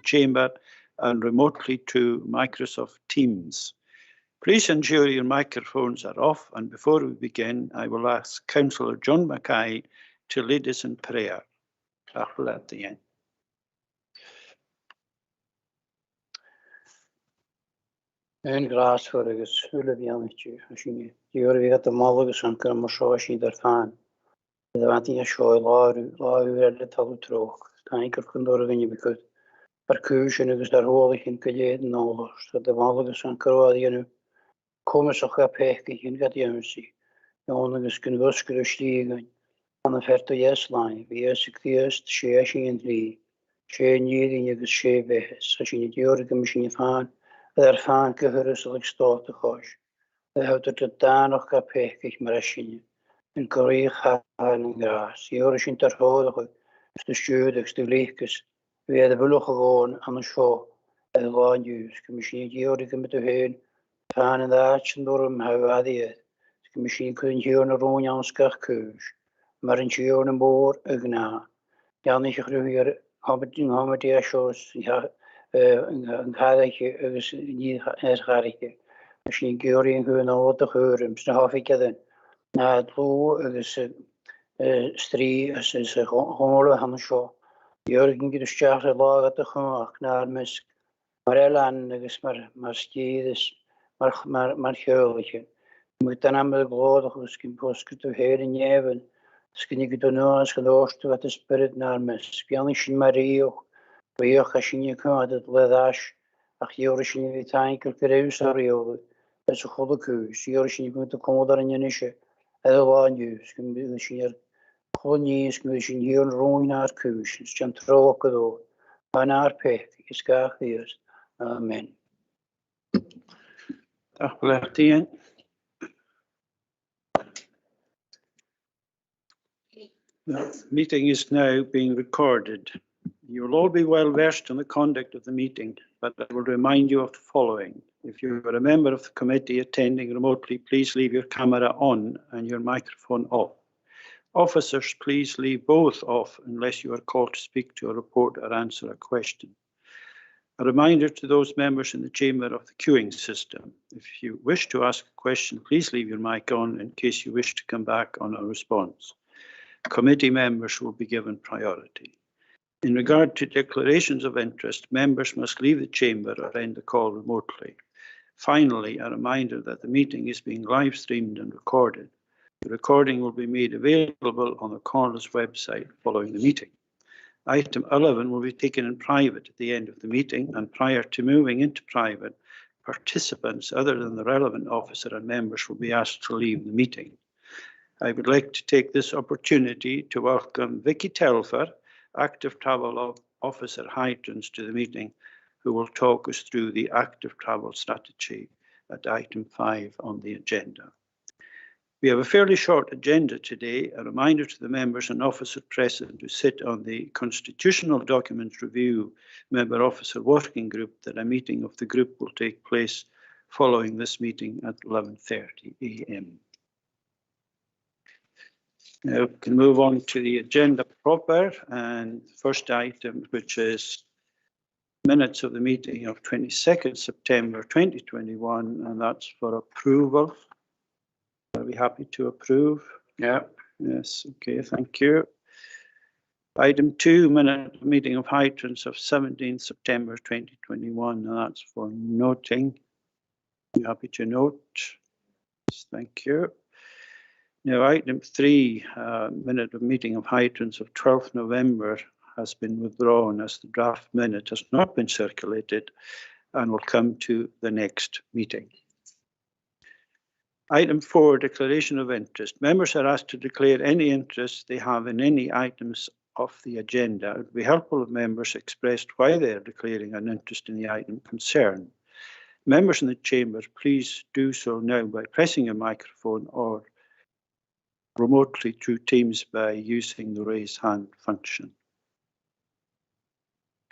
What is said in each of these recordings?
Chamber and remotely to Microsoft Teams. Please ensure your microphones are off, and before we begin, I will ask Councillor John Mackay to lead us in prayer. At the end. En glas voor de schulden die aan het je. Die horen we dat de mallige zijn kunnen maar zo als je daarvan. Dat want die show laar weer het al terug. Tanker kan doorgaan je bekut. Maar keuze is daar hoog in geleden nodig. Dat de mallige zijn kunnen die nu komen zo gepeken in dat je zie. De ondanks kunnen we stigen. Aan de verte jesline. Wie is ik eerst scheetje in drie. Geen in je geschreven is. Als je niet jorige misschien van. Er fan gehöriglijk staat te gosh. Houdt het daar nog kapekig machine. En koreer gaan en gras. Joris in ter hodige. De stuurders, de lichtjes. Weer de bullen gewoon aan de show. En landjuis. Misschien jorige met de heen. Gaan en de aardsen door hem houden die. Misschien kun je een roon aan skakkeus. Maar een tjoon een boor na. Ja, niet gegroeid. Hebben die shows. Ja. Een gaatje, niet een gaatje. Als je een keer in gewoon al te horen, dan heb ik het. Na het loon, is strie, is gewoon aan de show. Jurgen die de schaar lagen te gaan, naar mis. Maar elan, is maar steeds, maar geurige. Je moet dan aan gloedig, dus je moet te heren neven. Dus je niet doen, als je loost, wat de spirit naar mis. Pianist Mario. We als je niet kan, dat ledash. Ach, Joris, je niet tanker kruis ariolen. Dat is een goede keus. Joris, je moet de commodar in je nisje. Heel landjuis. Je moet gewoon niet eens hier een rooi naar keus. Het is een trokken door. Maar naar pech is graag eerst. Amen. Dag, Bertien. The meeting is now being recorded. You will all be well versed in the conduct of the meeting, but I will remind you of the following. If you are a member of the committee attending remotely, please leave your camera on and your microphone off. Officers, please leave both off unless you are called to speak to a report or answer a question. A reminder to those members in the chamber of the queuing system. If you wish to ask a question, please leave your mic on in case you wish to come back on a response. Committee members will be given priority. In regard to declarations of interest, members must leave the chamber or end the call remotely. Finally, a reminder that the meeting is being live streamed and recorded. The recording will be made available on the Comhairle's website following the meeting. Item 11 will be taken in private at the end of the meeting, and prior to moving into private, participants other than the relevant officer and members will be asked to leave the meeting. I would like to take this opportunity to welcome Vicky Telfer, Active Travel Officer Hydrans, to the meeting, who will talk us through the active travel strategy at item 5 on the agenda. We have a fairly short agenda today. A reminder to the members and officers present who sit on the Constitutional Documents Review Member Officer Working Group that a meeting of the group will take place following this meeting at 11:30 a.m. Now we can move on to the agenda proper, and the first item, which is minutes of the meeting of 22nd September 2021, and that's for approval. Are we happy to approve? Yeah. Yes, okay, thank you. Item 2, minute meeting of Hydrans of 17th September 2021, and that's for noting. Are you happy to note? Yes, thank you. Now, item 3, minute of meeting of Hydrans of 12th November has been withdrawn as the draft minute has not been circulated and will come to the next meeting. Item 4, declaration of interest. Members are asked to declare any interest they have in any items of the agenda. It would be helpful if members expressed why they are declaring an interest in the item concerned. Members in the chamber, please do so now by pressing your microphone or remotely through Teams by using the raise hand function.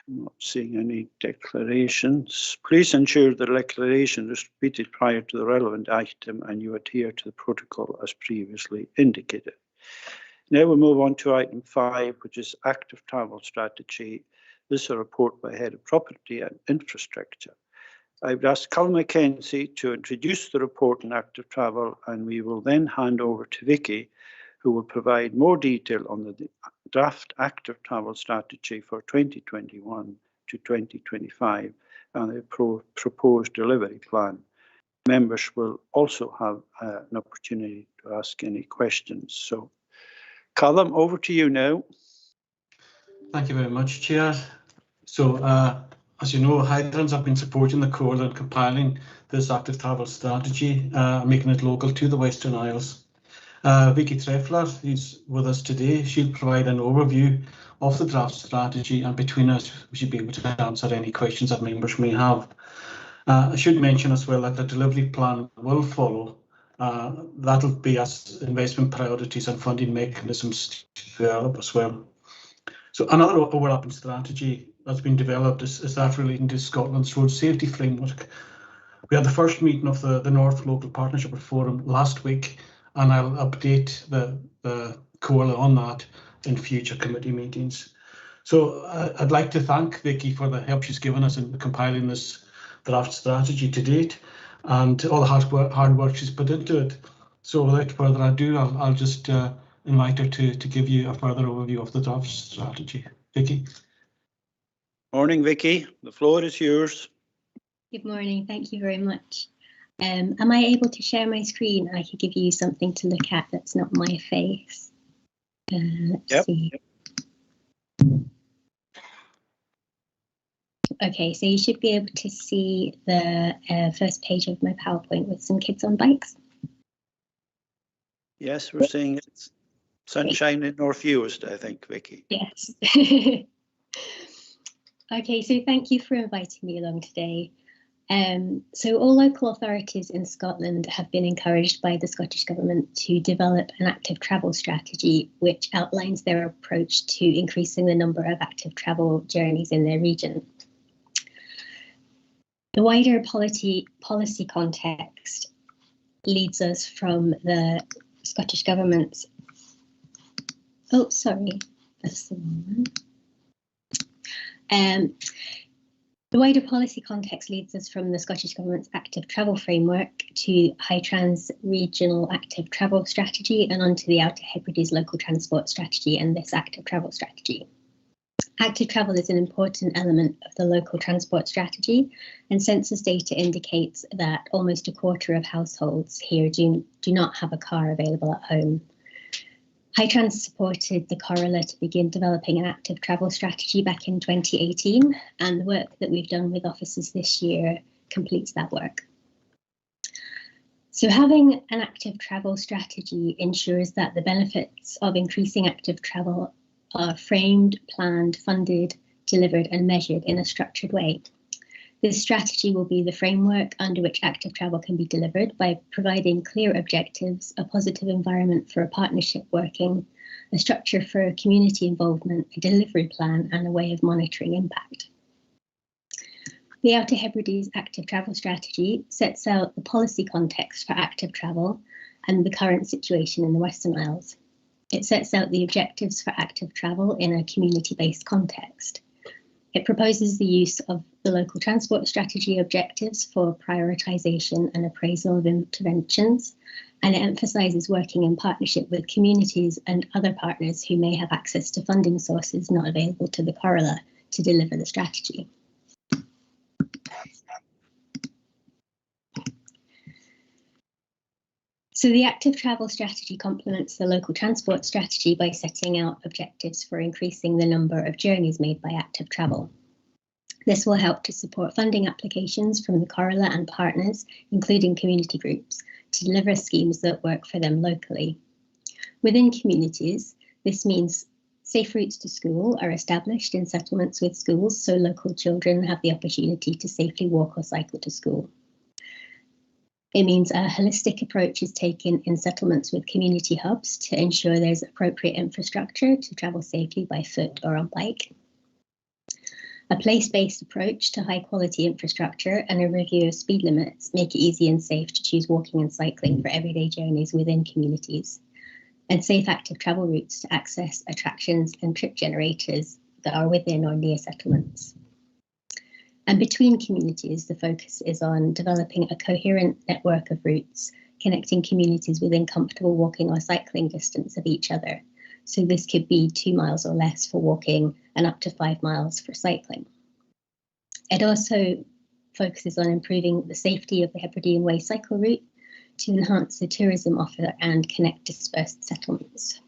I'm not seeing any declarations. Please ensure the declaration is repeated prior to the relevant item and you adhere to the protocol as previously indicated. Now we'll move on to item 5, which is active travel strategy. This is a report by Head of Property and Infrastructure. I've asked Colin Mackenzie to introduce the report on active travel, and we will then hand over to Vicky, who will provide more detail on the draft active travel strategy for 2021 to 2025 and the proposed delivery plan. Members will also have an opportunity to ask any questions. So, Callum, over to you now. Thank you very much, Chair. So, as you know, Hydrants have been supporting the Comhairle in compiling this active travel strategy, making it local to the Western Isles. Vicky Treffler is with us today. She'll provide an overview of the draft strategy, and between us, we should be able to answer any questions that members may have. I should mention as well that the delivery plan will follow. That'll be as investment priorities and funding mechanisms develop as well. So another overlapping strategy that's been developed is that relating to Scotland's road safety framework. We had the first meeting of the North Local Partnership Forum last week, and I'll update the Comhairle on that in future committee meetings. So I'd like to thank Vicky for the help she's given us in compiling this draft strategy to date, and all the hard work she's put into it. So without further ado, I'll just invite her to give you a further overview of the draft strategy. Vicky. Morning, Vicky. The floor is yours. Good morning. Thank you very much. Am I able to share my screen? I could give you something to look at that's not my face. Let's see. Okay, so you should be able to see the first page of my PowerPoint with some kids on bikes. Yes, we're seeing it's sunshine in North Uist, I think, Vicky. Yes. Okay, so thank you for inviting me along today. So all local authorities in Scotland have been encouraged by the Scottish Government to develop an active travel strategy which outlines their approach to increasing the number of active travel journeys in their region. The wider policy context leads us from the Scottish Government's, oh, sorry, that's the wrong one. The wider policy context leads us from the Scottish Government's active travel framework to Hightrans regional active travel strategy and onto the Outer Hebrides local transport strategy and this active travel strategy. Active travel is an important element of the local transport strategy, and census data indicates that almost a quarter of households here do not have a car available at home. Hightrans supported the Comhairle to begin developing an active travel strategy back in 2018, and the work that we've done with officers this year completes that work. So having an active travel strategy ensures that the benefits of increasing active travel are framed, planned, funded, delivered and measured in a structured way. This strategy will be the framework under which active travel can be delivered by providing clear objectives, a positive environment for a partnership working, a structure for community involvement, a delivery plan and a way of monitoring impact. The Outer Hebrides Active Travel Strategy sets out the policy context for active travel and the current situation in the Western Isles. It sets out the objectives for active travel in a community-based context. It proposes the use of the local transport strategy objectives for prioritisation and appraisal of interventions, and it emphasises working in partnership with communities and other partners who may have access to funding sources not available to the Comhairle to deliver the strategy. So the active travel strategy complements the local transport strategy by setting out objectives for increasing the number of journeys made by active travel. This will help to support funding applications from the Comhairle and partners, including community groups, to deliver schemes that work for them locally. Within communities, this means safe routes to school are established in settlements with schools so local children have the opportunity to safely walk or cycle to school. It means a holistic approach is taken in settlements with community hubs to ensure there's appropriate infrastructure to travel safely by foot or on bike. A place-based approach to high-quality infrastructure and a review of speed limits make it easy and safe to choose walking and cycling for everyday journeys within communities. And safe active travel routes to access attractions and trip generators that are within or near settlements. And between communities, the focus is on developing a coherent network of routes connecting communities within comfortable walking or cycling distance of each other. So this could be 2 miles or less for walking and up to 5 miles for cycling. It also focuses on improving the safety of the Hebridean Way cycle route to enhance the tourism offer and connect dispersed settlements.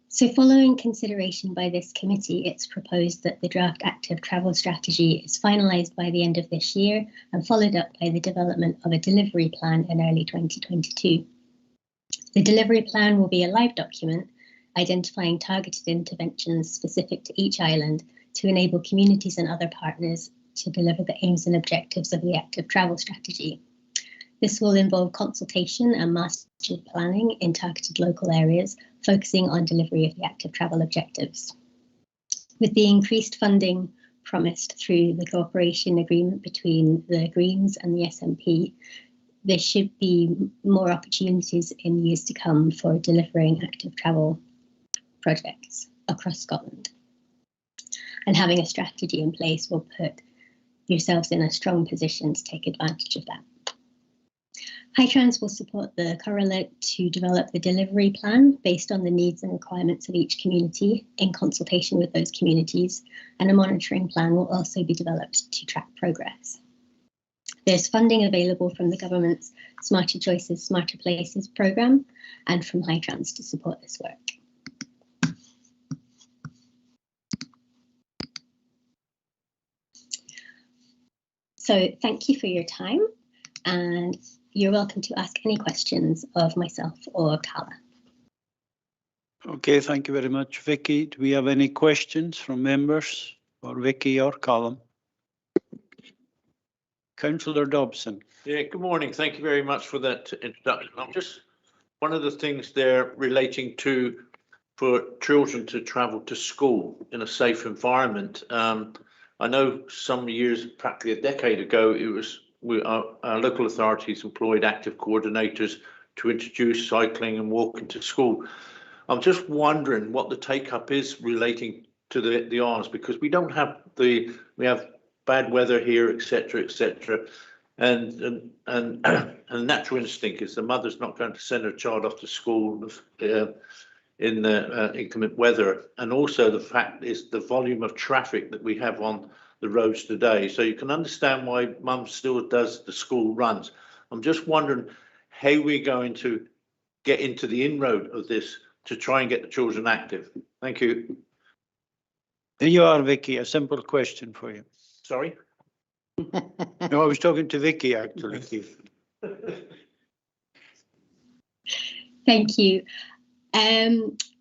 So following consideration by this committee, it's proposed that the draft active travel strategy is finalised by the end of this year and followed up by the development of a delivery plan in early 2022. The delivery plan will be a live document identifying targeted interventions specific to each island to enable communities and other partners to deliver the aims and objectives of the active travel strategy. This will involve consultation and master planning in targeted local areas, focusing on delivery of the active travel objectives. With the increased funding promised through the cooperation agreement between the Greens and the SNP, there should be more opportunities in years to come for delivering active travel projects across Scotland. And having a strategy in place will put yourselves in a strong position to take advantage of that. Hightrans will support the Comhairle to develop the delivery plan based on the needs and requirements of each community in consultation with those communities, and a monitoring plan will also be developed to track progress. There's funding available from the government's Smarter Choices, Smarter Places programme and from Hightrans to support this work. So thank you for your time, and you're welcome to ask any questions of myself or Carla. Okay, thank you very much, Vicky. Do we have any questions from members for Vicky or Callum? Councillor Dobson. Yeah, good morning. Thank you very much for that introduction. I'm just one of the things there relating to for children to travel to school in a safe environment. I know some years, practically a decade ago, it was our local authorities employed active coordinators to introduce cycling and walking to school. I'm just wondering what the take-up is relating to the arms, because we don't have we have bad weather here, etc., and the natural instinct is the mother's not going to send her child off to school in the inclement weather, and also the fact is the volume of traffic that we have on the roads today. So you can understand why mum still does the school runs. I'm just wondering how we're going to get into the inroad of this to try and get the children active. Thank you. There you are, Vicky. A simple question for you. Sorry? No, I was talking to Vicky, actually, Keith. Thank you.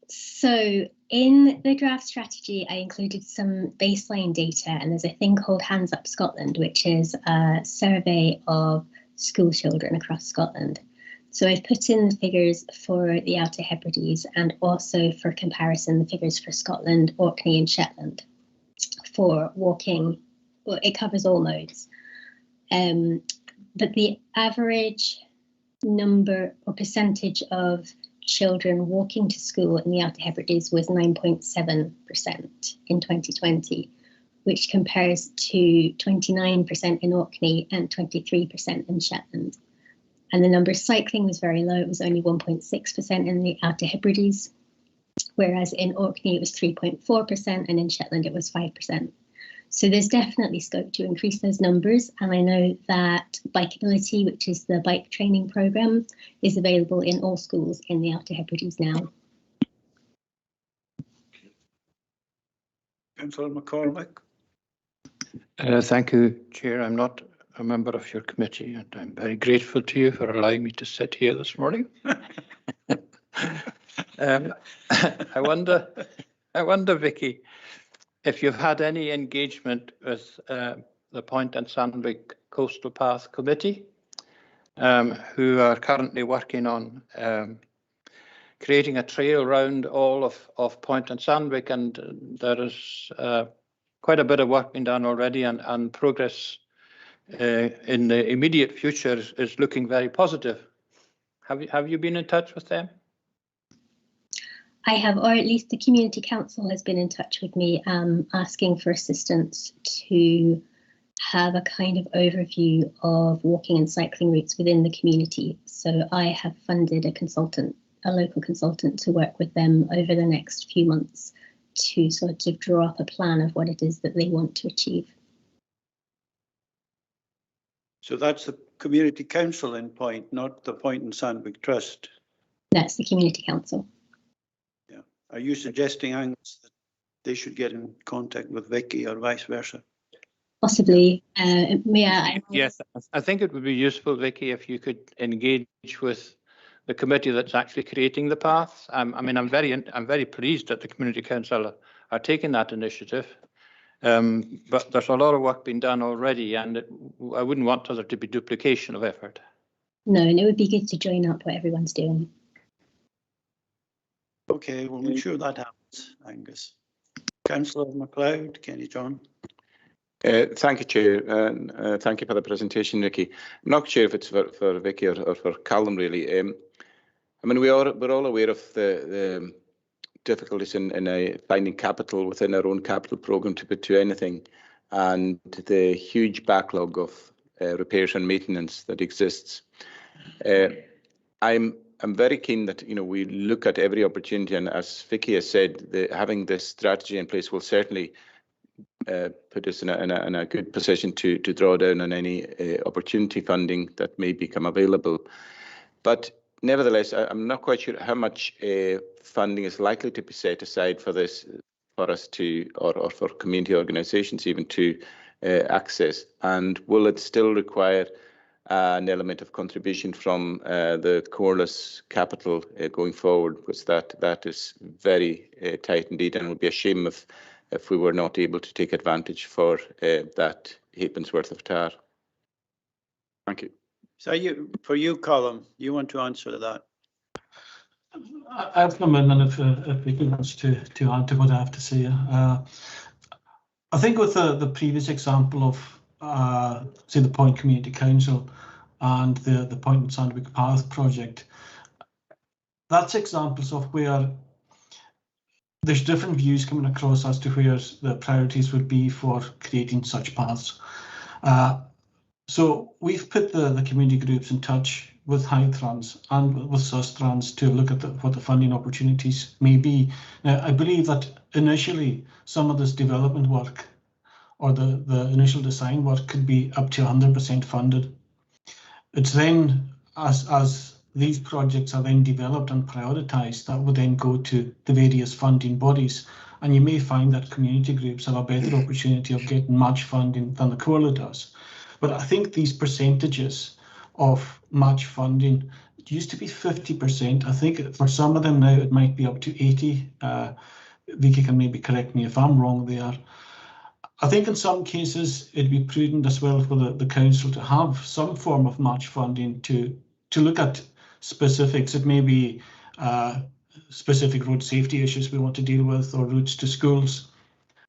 So in the draft strategy, I included some baseline data, and there's a thing called Hands Up Scotland, which is a survey of school children across Scotland. So I've put in the figures for the Outer Hebrides and also for comparison the figures for Scotland, Orkney and Shetland for walking. Well, it covers all modes. But the average number or percentage of children walking to school in the Outer Hebrides was 9.7% in 2020, which compares to 29% in Orkney and 23% in Shetland. And the number of cycling was very low. It was only 1.6% in the Outer Hebrides, whereas in Orkney it was 3.4% and in Shetland it was 5%. So there's definitely scope to increase those numbers. And I know that Bikeability, which is the bike training programme, is available in all schools in the Outer Hebrides now. Councillor McCormick. Thank you, Chair. I'm not a member of your committee, and I'm very grateful to you for allowing me to sit here this morning. I wonder, Vicky, if you've had any engagement with the Point and Sandwich Coastal Path Committee, who are currently working on creating a trail round all of Point and Sandwich, and there is quite a bit of work being done already, and progress in the immediate future is looking very positive. Have you been in touch with them? I have, or at least the Community Council has been in touch with me asking for assistance to have a kind of overview of walking and cycling routes within the community. So I have funded a local consultant to work with them over the next few months to sort of draw up a plan of what it is that they want to achieve. So that's the Community Council in Point, not the Point and Sandwich Trust. That's the Community Council. Yeah. Are you suggesting, Angus, that they should get in contact with Vicky or vice versa? Possibly. Yes, I think it would be useful, Vicky, if you could engage with the committee that's actually creating the paths. I mean, I'm very pleased that the Community Council are taking that initiative. But there's a lot of work being done already, and I wouldn't want there to be duplication of effort. No, and it would be good to join up what everyone's doing. Okay, we'll make sure that happens, Angus. Councillor MacLeod, Kenny John. Thank you, Chair, and thank you for the presentation, Vicky. I'm not sure if it's for Vicky or for Callum, really. I mean, we're all aware of the difficulties in finding capital within our own capital programme to put to anything, and the huge backlog of repairs and maintenance that exists. I'm very keen that we look at every opportunity, and as Vicky has said, having this strategy in place will certainly put us in a good position to draw down on any opportunity funding that may become available. But nevertheless, I'm not quite sure how much funding is likely to be set aside for this, for us to, or for community organisations even to access. And will it still require an element of contribution from the Comhairle's capital going forward? Because that is very tight indeed, and it would be a shame if we were not able to take advantage for that halfpence worth of tar. Thank you. So for you, Colin, you want to answer that? I'll come in, and if Vicky wants to add to what I have to say. I think with the previous example of say the Point Community Council and the Point and Sandwich Path project, that's examples of where there's different views coming across as to where the priorities would be for creating such paths. So we've put the community groups in touch with Hytrans and with Sustrans to look at what the funding opportunities may be. Now, I believe that initially some of this development work or the initial design work could be up to 100% funded. It's then, as these projects are then developed and prioritised, that would then go to the various funding bodies. And you may find that community groups have a better opportunity of getting match funding than the Comhairle does. But I think these percentages of match funding, it used to be 50%. I think for some of them now it might be up to 80%. Vicky can maybe correct me if I'm wrong there. I think in some cases it'd be prudent as well for the council to have some form of match funding to look at specifics. It may be specific road safety issues we want to deal with, or routes to schools.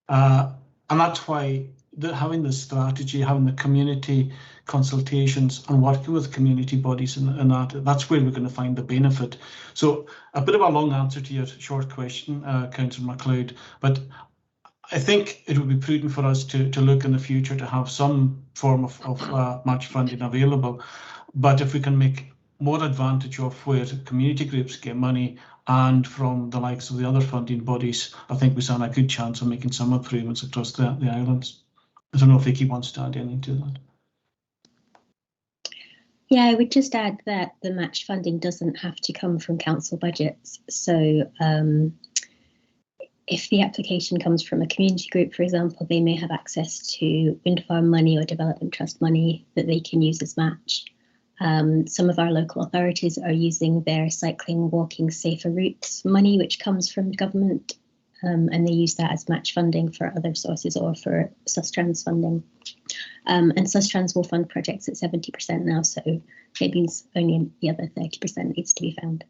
And that's why having the strategy, having the community consultations and working with community bodies and that's where we're going to find the benefit. So a bit of a long answer to your short question, Councillor MacLeod, but I think it would be prudent for us to look in the future to have some form of match funding available. But if we can make more advantage of where community groups get money and from the likes of the other funding bodies, I think we stand a good chance of making some improvements across the islands. I don't know if Vicky wants to add anything to that. Yeah, I would just add that the match funding doesn't have to come from council budgets. So if the application comes from a community group, for example, they may have access to wind farm money or development trust money that they can use as match. Some of our local authorities are using their cycling, walking, safer routes money, which comes from government, and they use that as match funding for other sources or for Sustrans funding. And Sustrans will fund projects at 70% now, so maybe only the other 30% needs to be found.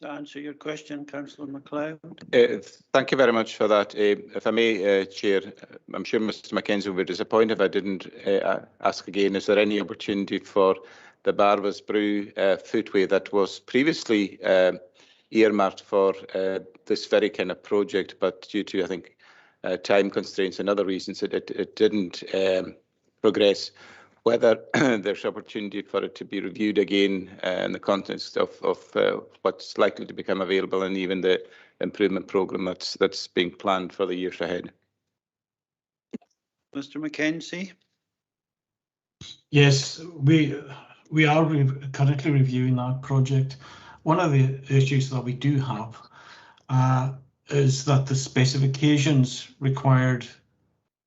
To answer your question, Councillor MacLeod. Thank you very much for that. If I may, Chair, I'm sure Mr Mackenzie will be disappointed if I didn't ask again, is there any opportunity for the Barvas Brew footway that was previously earmarked for this very kind of project, but due to, I think, time constraints and other reasons, it didn't progress. Whether there's opportunity for it to be reviewed again in the context of what's likely to become available, and even the improvement programme that's being planned for the years ahead. Mr. Mackenzie? Yes, we are currently reviewing that project. One of the issues that we do have is that the specifications required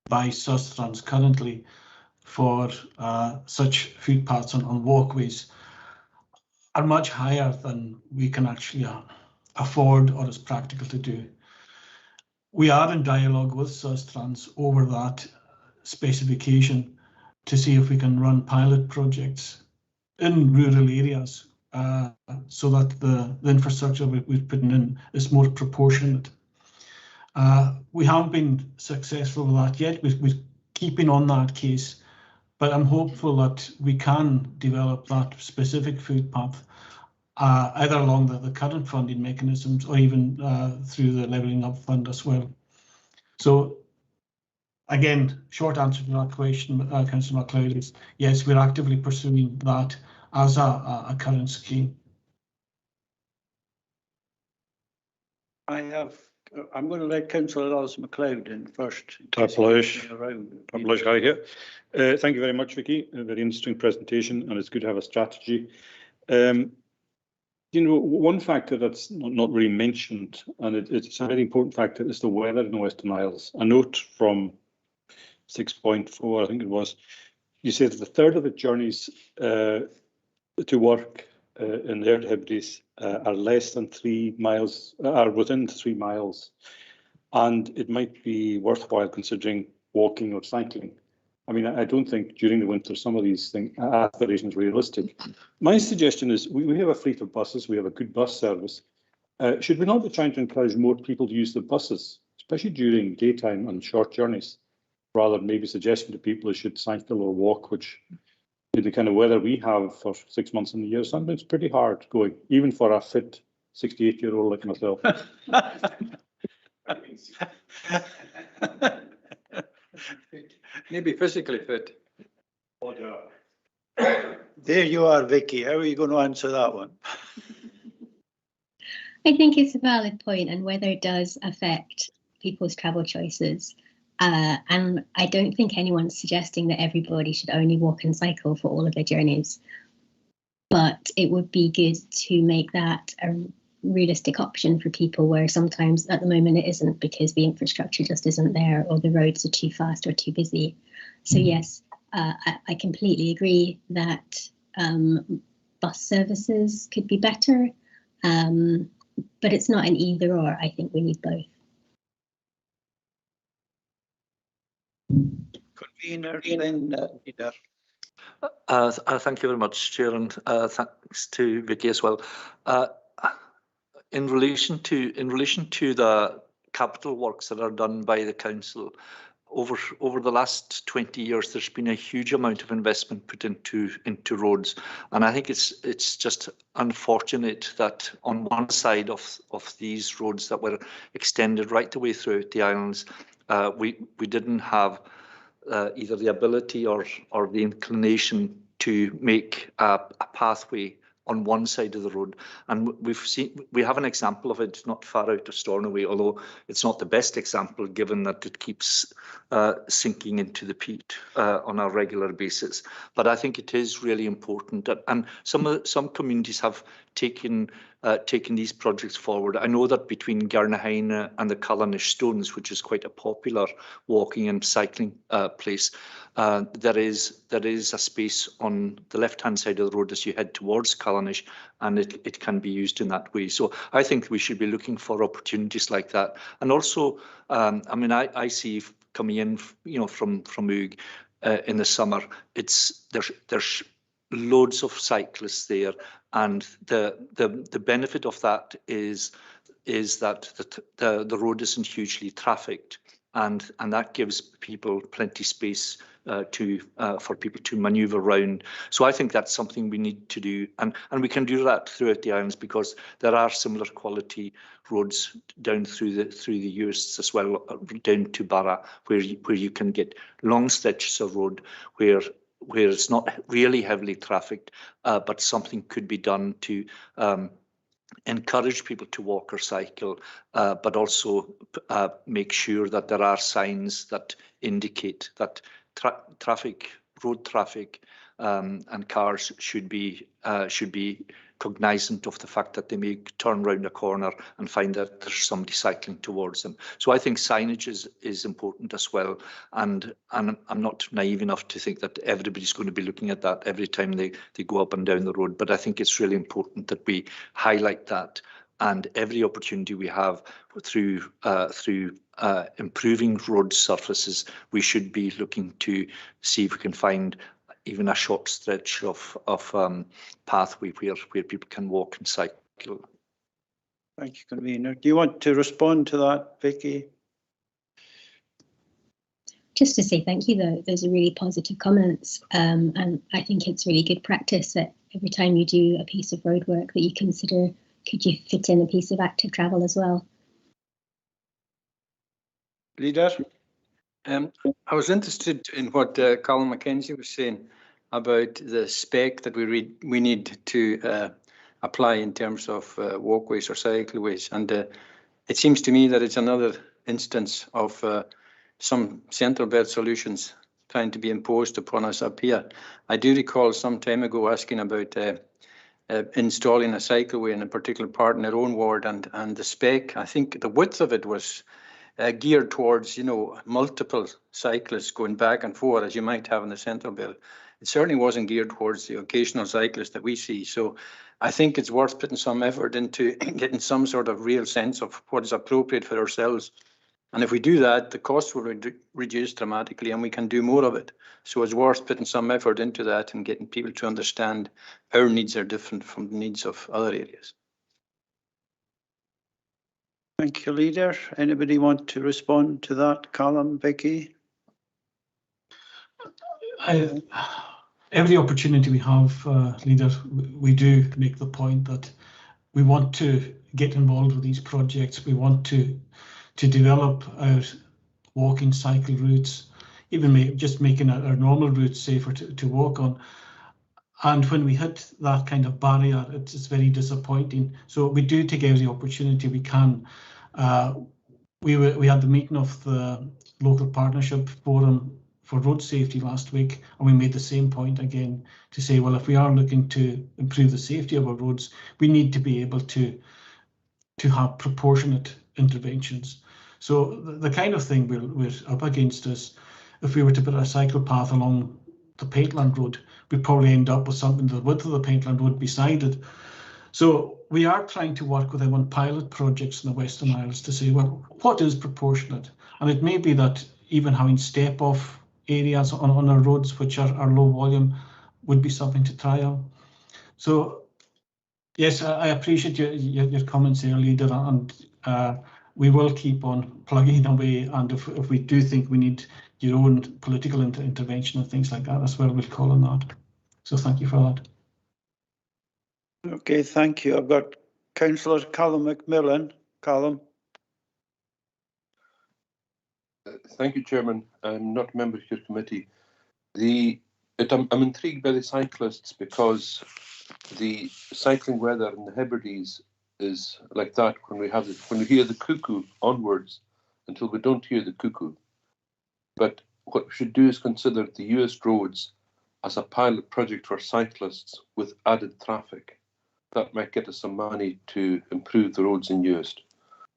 by Sustrans currently for such footpaths on walkways are much higher than we can actually afford or is practical to do. We are in dialogue with Sustrans over that specification to see if we can run pilot projects in rural areas so that the infrastructure we're putting in is more proportionate. We haven't been successful with that yet. We're keeping on that case, but I'm hopeful that we can develop that specific footpath either along the current funding mechanisms or even through the Levelling Up Fund as well. So again, short answer to that question, Councillor MacLeod, is yes, we're actively pursuing that as a current scheme. I'm going to let Councillor Alice MacLeod in first. Thank you very much, Vicky. A very interesting presentation, and it's good to have a strategy. You know, one factor that's not really mentioned, and it's a very important factor, is the weather in the Western Isles. A note from 6.4, I think it was, you said that a third of the journeys to work in the Air Hebrides are less than 3 miles, are within 3 miles, and it might be worthwhile considering walking or cycling. I mean, I don't think during the winter some of these aspirations are realistic. My suggestion is we have a fleet of buses, we have a good bus service. Should we not be trying to encourage more people to use the buses, especially during daytime and short journeys, rather than maybe suggesting to people they should cycle or walk, which in the kind of weather we have for 6 months in the year, sometimes it's pretty hard going, even for a fit 68-year-old like myself. Maybe physically fit. There you are, Vicky. How are you going to answer that one? I think it's a valid point, and weather does affect people's travel choices. And I don't think anyone's suggesting that everybody should only walk and cycle for all of their journeys. But it would be good to make that a realistic option for people, where sometimes at the moment it isn't because the infrastructure just isn't there, or the roads are too fast or too busy. So yes, I completely agree that bus services could be better, but it's not an either or. I think we need both. Convener, then leader. Thank you very much, Chair, and thanks to Vicky as well. In relation to the capital works that are done by the council, over the last 20 years, there's been a huge amount of investment put into roads, and I think it's just unfortunate that on one side of these roads that were extended right the way throughout the islands, we didn't have either the ability or the inclination to make a pathway on one side of the road. And we have an example of it not far out of Stornoway, although it's not the best example given that it keeps sinking into the peat on a regular basis. But I think it is really important that, and some communities have taken these projects forward. I know that between Garnahaina and the Callanish Stones, which is quite a popular walking and cycling place, there is a space on the left-hand side of the road as you head towards Callanish, and it can be used in that way. So I think we should be looking for opportunities like that. And also, I mean, I see coming in, you know, from Oog in the summer, there's loads of cyclists there, and the benefit of that is that the road isn't hugely trafficked, and that gives people plenty space for people to manoeuvre around. So I think that's something we need to do, and we can do that throughout the islands, because there are similar quality roads down through the Uists as well, down to Barra, where you can get long stretches of road where it's not really heavily trafficked, but something could be done to encourage people to walk or cycle, but also make sure that there are signs that indicate that road traffic and cars should be cognizant of the fact that they may turn round a corner and find that there's somebody cycling towards them. So I think signage is important as well, and I'm not naive enough to think that everybody's going to be looking at that every time they go up and down the road, but I think it's really important that we highlight that, and every opportunity we have through improving road surfaces, we should be looking to see if we can find even a short stretch of pathway where people can walk and cycle. Thank you, Convener. Do you want to respond to that, Vicky? Just to say thank you, though. Those are really positive comments, and I think it's really good practice that every time you do a piece of roadwork that you consider, could you fit in a piece of active travel as well? Leader? I was interested in what Colin Mackenzie was saying about the spec that we need to apply in terms of walkways or cycleways, and it seems to me that it's another instance of some central belt solutions trying to be imposed upon us up here. I do recall some time ago asking about installing a cycleway in a particular part in our own ward, and the spec, I think the width of it was geared towards, multiple cyclists going back and forth, as you might have in the central belt. It certainly wasn't geared towards the occasional cyclist that we see. So I think it's worth putting some effort into getting some sort of real sense of what is appropriate for ourselves. And if we do that, the cost will reduce dramatically, and we can do more of it. So it's worth putting some effort into that and getting people to understand our needs are different from the needs of other areas. Thank you, Leader. Anybody want to respond to that? Callum, Vicky? Every opportunity we have, Leader, we do make the point that we want to get involved with these projects. We want to develop our walking cycle routes, even just making our normal routes safer to walk on. And when we hit that kind of barrier, it's very disappointing. So we do take every opportunity we can. We had the meeting of the local partnership forum for road safety last week, and we made the same point again to say, well, if we are looking to improve the safety of our roads, we need to be able to have proportionate interventions. So the kind of thing we're up against is, if we were to put a cycle path along the Paintland Road, we'd probably end up with something the width of the Paintland Road beside it. So we are trying to work with them on pilot projects in the Western Isles to say, well, what is proportionate? And it may be that even having step-off areas on our roads, which are low volume, would be something to try out. So yes, I appreciate your comments there, Leader, and we will keep on plugging away. And if we do think we need your own political intervention and things like that as well, we'll call on that. So thank you for that. Okay, thank you. I've got Councillor Callum McMillan. Callum. Thank you, Chairman. I'm not a member of your committee. I'm intrigued by the cyclists because the cycling weather in the Hebrides is like that when we hear the cuckoo onwards until we don't hear the cuckoo. But what we should do is consider the Uist roads as a pilot project for cyclists with added traffic. That might get us some money to improve the roads in Uist.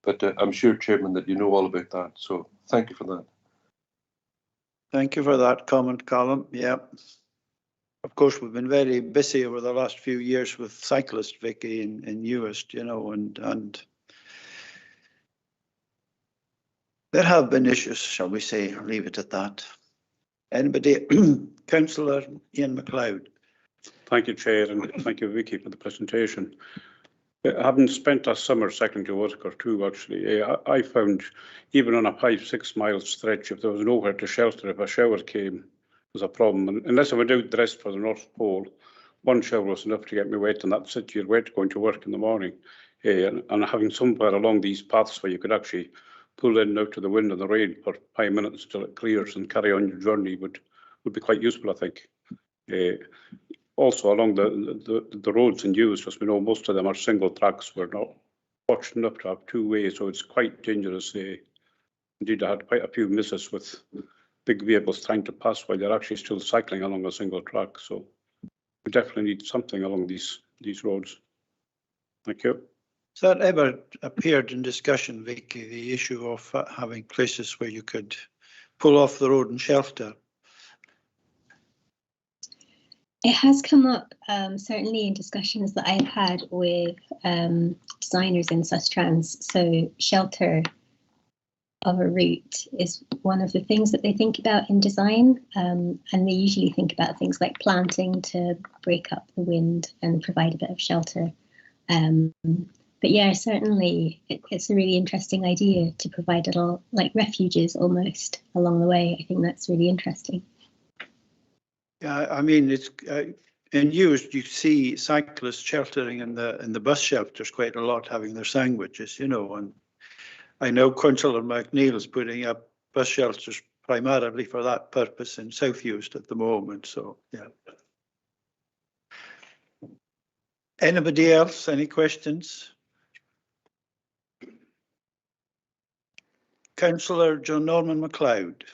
But I'm sure, Chairman, that you know all about that. So thank you for that. Thank you for that comment, Callum. Yeah. Of course, we've been very busy over the last few years with cyclists, Vicky, in Uist, and there have been issues, shall we say, or leave it at that. Anybody? Councillor Ian MacLeod. Thank you, Chair, and thank you, Vicky, for the presentation. Having spent a summer secondary work or two, actually, I found even on a 5-6 mile stretch, if there was nowhere to shelter, if a shower came, was a problem. And unless I went out the rest for the North Pole, one shower was enough to get me wet, and that's it. You're wet going to work in the morning. And having somewhere along these paths where you could actually pull in and out of the wind and the rain for 5 minutes until it clears and carry on your journey would be quite useful, I think. Also along the roads in use, as we know, most of them are single tracks. We're not fortunate enough to have two ways, so it's quite dangerous. Indeed, I had quite a few misses with big vehicles trying to pass while they're actually still cycling along a single track. So we definitely need something along these roads. Thank you. Has that ever appeared in discussion, Vicky, the issue of having places where you could pull off the road and shelter? It has come up certainly in discussions that I've had with designers in Sustrans. So shelter of a route is one of the things that they think about in design, and they usually think about things like planting to break up the wind and provide a bit of shelter. But yeah, certainly it's a really interesting idea to provide little like refuges almost along the way. I think that's really interesting. Yeah, I mean, it's in use. You see cyclists sheltering in the bus shelters quite a lot, having their sandwiches, you know. And I know Councillor McNeil is putting up bus shelters primarily for that purpose in South Eust at the moment. So yeah. Anybody else? Any questions? Councillor John Norman MacLeod.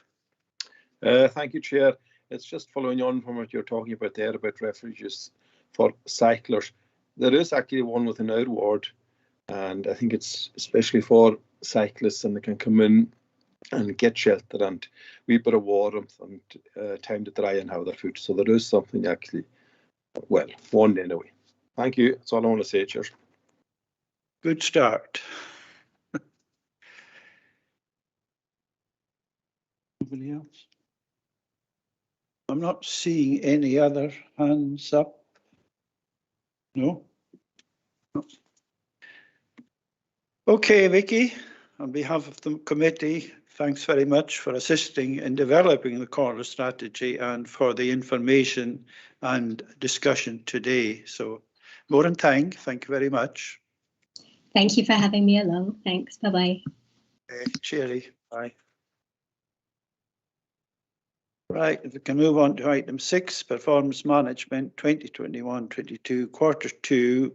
Thank you, Chair. It's just following on from what you're talking about there about refuges for cyclers. There is actually one within our ward, and I think it's especially for cyclists, and they can come in and get shelter and a bit of warmth and time to dry and have their food. So there is something actually, well, one anyway. Thank you. That's all I want to say, Chair. Good start. Anybody else? I'm not seeing any other hands up. No? No. Okay, Vicky, on behalf of the committee, thanks very much for assisting in developing the corridor strategy and for the information and discussion today. So, Moran Tang, thank you very much. Thank you for having me along. Thanks. Bye-bye. Cheery. Bye. Right, if we can move on to item 6, performance management 2021-22, quarter 2,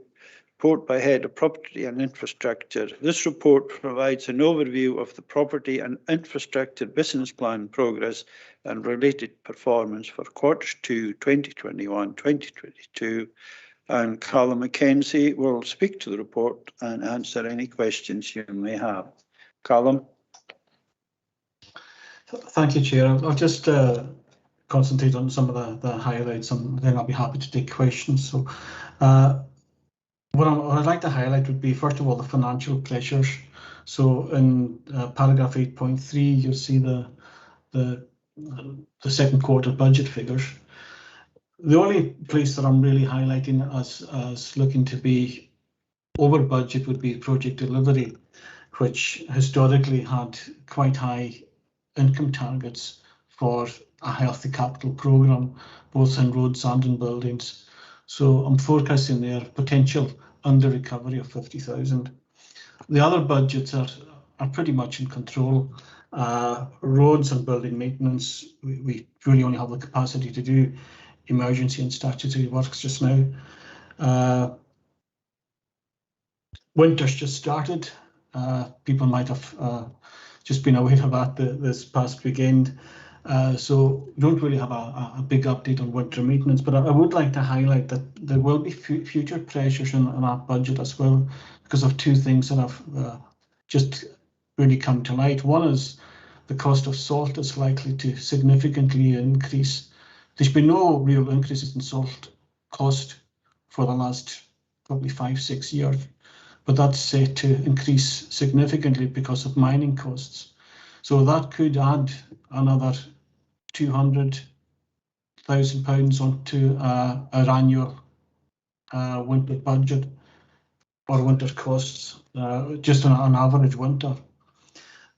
report by head of property and infrastructure. This report provides an overview of the property and infrastructure business plan progress and related performance for quarter 2, 2021-2022. And Callum McKenzie will speak to the report and answer any questions you may have. Callum. Thank you, Chair. I'll just concentrate on some of the highlights, and then I'll be happy to take questions. So what I'd like to highlight would be, first of all, the financial pressures. So in paragraph 8.3, you'll see the second quarter budget figures. The only place that I'm really highlighting as looking to be over budget would be project delivery, which historically had quite high income targets for a healthy capital programme, both in roads and in buildings. So I'm forecasting there potential under recovery of 50,000. The other budgets are pretty much in control. Roads and building maintenance, we really only have the capacity to do emergency and statutory works just now. Winter's just started. People might have just been aware of that this past weekend. So we don't really have a big update on winter maintenance, but I would like to highlight that there will be future pressures in that budget as well, because of two things that have just really come to light. One is the cost of salt is likely to significantly increase. There's been no real increases in salt cost for the last probably 5-6 years, but that's set to increase significantly because of mining costs. So that could add another £200,000 onto our annual winter budget or winter costs, just on an average winter.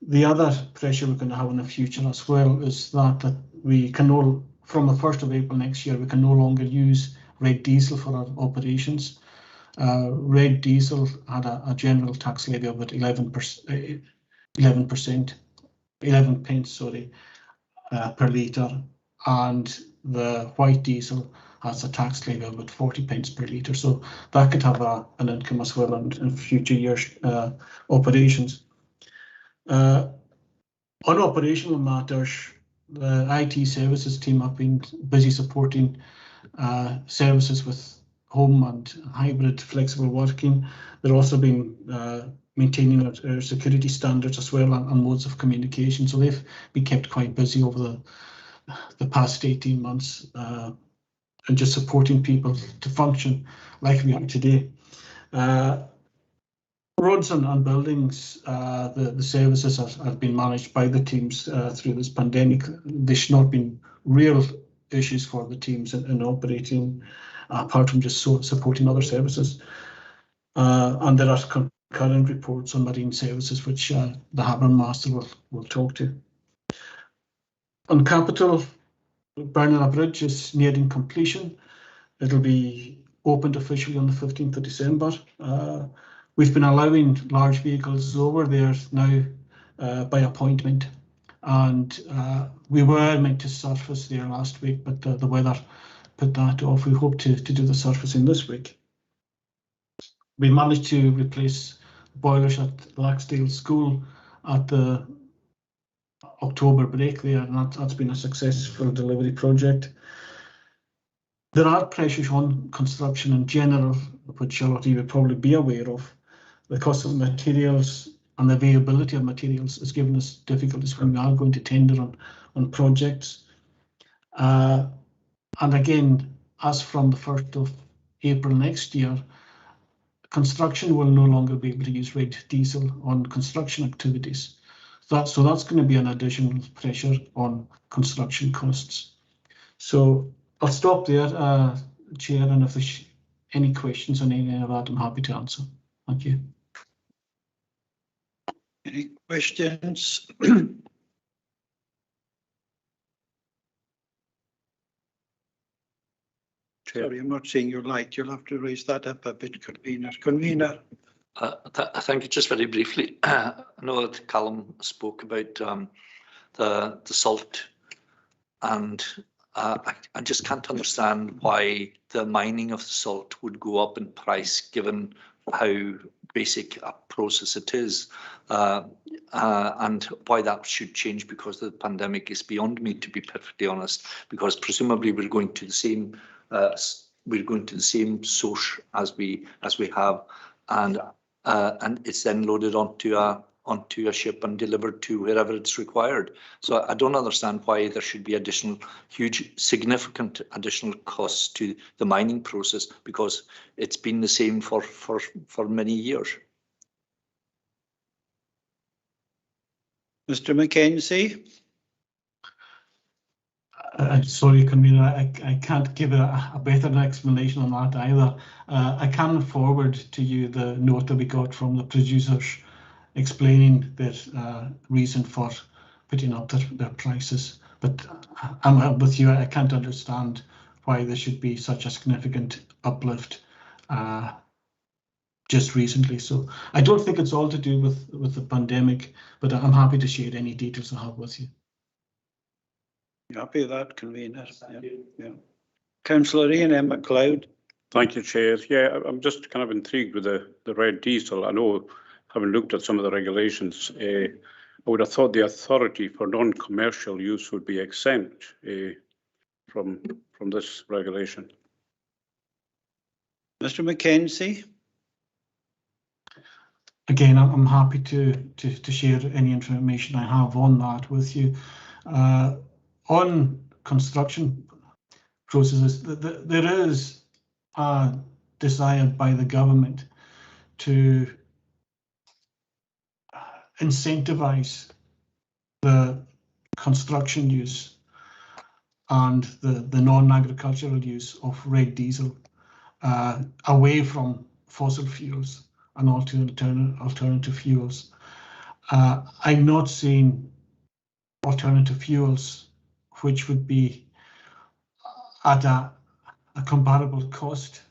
The other pressure we're going to have in the future as well is that we can no from the 1st of April next year, we can no longer use red diesel for our operations. Red diesel had a general tax levy of about 11 pence, sorry, per litre, and the white diesel has a tax levy of about 40 pence per litre. So that could have an income as well in future years' operations. On operational matters, the IT services team have been busy supporting services with home and hybrid flexible working. They're also been maintaining our security standards as well and modes of communication. So they've been kept quite busy over the past 18 months and just supporting people to function like we are today. Roads and buildings, the services have been managed by the teams through this pandemic. There's not been real issues for the teams in operating, apart from just supporting other services. And there are concurrent reports on marine services, which the Harbour Master will talk to. On capital, Burnilla Bridge is nearing completion. It'll be opened officially on the 15th of December. We've been allowing large vehicles over there now by appointment, and we were meant to surface there last week, but the weather put that off. We hope to do the surfacing this week. We managed to replace boilers at Laxdale School at the October break there, and that's been a successful delivery project. There are pressures on construction in general, which a lot of you would probably be aware of. The cost of materials and the availability of materials has given us difficulties when we are going to tender on projects. And again, as from the 1st of April next year, construction will no longer be able to use red diesel on construction activities. So that's going to be an additional pressure on construction costs. So I'll stop there, Chair, and if there's any questions on any of that, I'm happy to answer. Thank you. Any questions? Sorry, I'm not seeing your light. You'll have to raise that up a bit, Convener. Convener. Thank you. Just very briefly, I know that Callum spoke about the salt, and I just can't understand why the mining of the salt would go up in price given how basic a process it is, and why that should change because of the pandemic is beyond me, to be perfectly honest, because presumably we're going to the same source as we have, and it's then loaded onto a ship and delivered to wherever it's required. So I don't understand why there should be significant additional costs to the mining process, because it's been the same for many years. Mr. Mackenzie. I'm sorry, Convener, I can't give a better explanation on that either. I can forward to you the note that we got from the producers explaining their reason for putting up their prices. But I'm with you, I can't understand why there should be such a significant uplift just recently. So I don't think it's all to do with the pandemic, but I'm happy to share any details I have with you. You happy with that, Convener? Yeah. Councillor Ian M. MacLeod. Thank you, Chair. Yeah, I'm just kind of intrigued with the red diesel. I know, having looked at some of the regulations, I would have thought the authority for non-commercial use would be exempt from this regulation. Mr. Mackenzie. Again, I'm happy to share any information I have on that with you. On construction processes, there is a desire by the government to incentivise the construction use and the non-agricultural use of red diesel away from fossil fuels and alternative fuels. I'm not seeing alternative fuels which would be at a comparable cost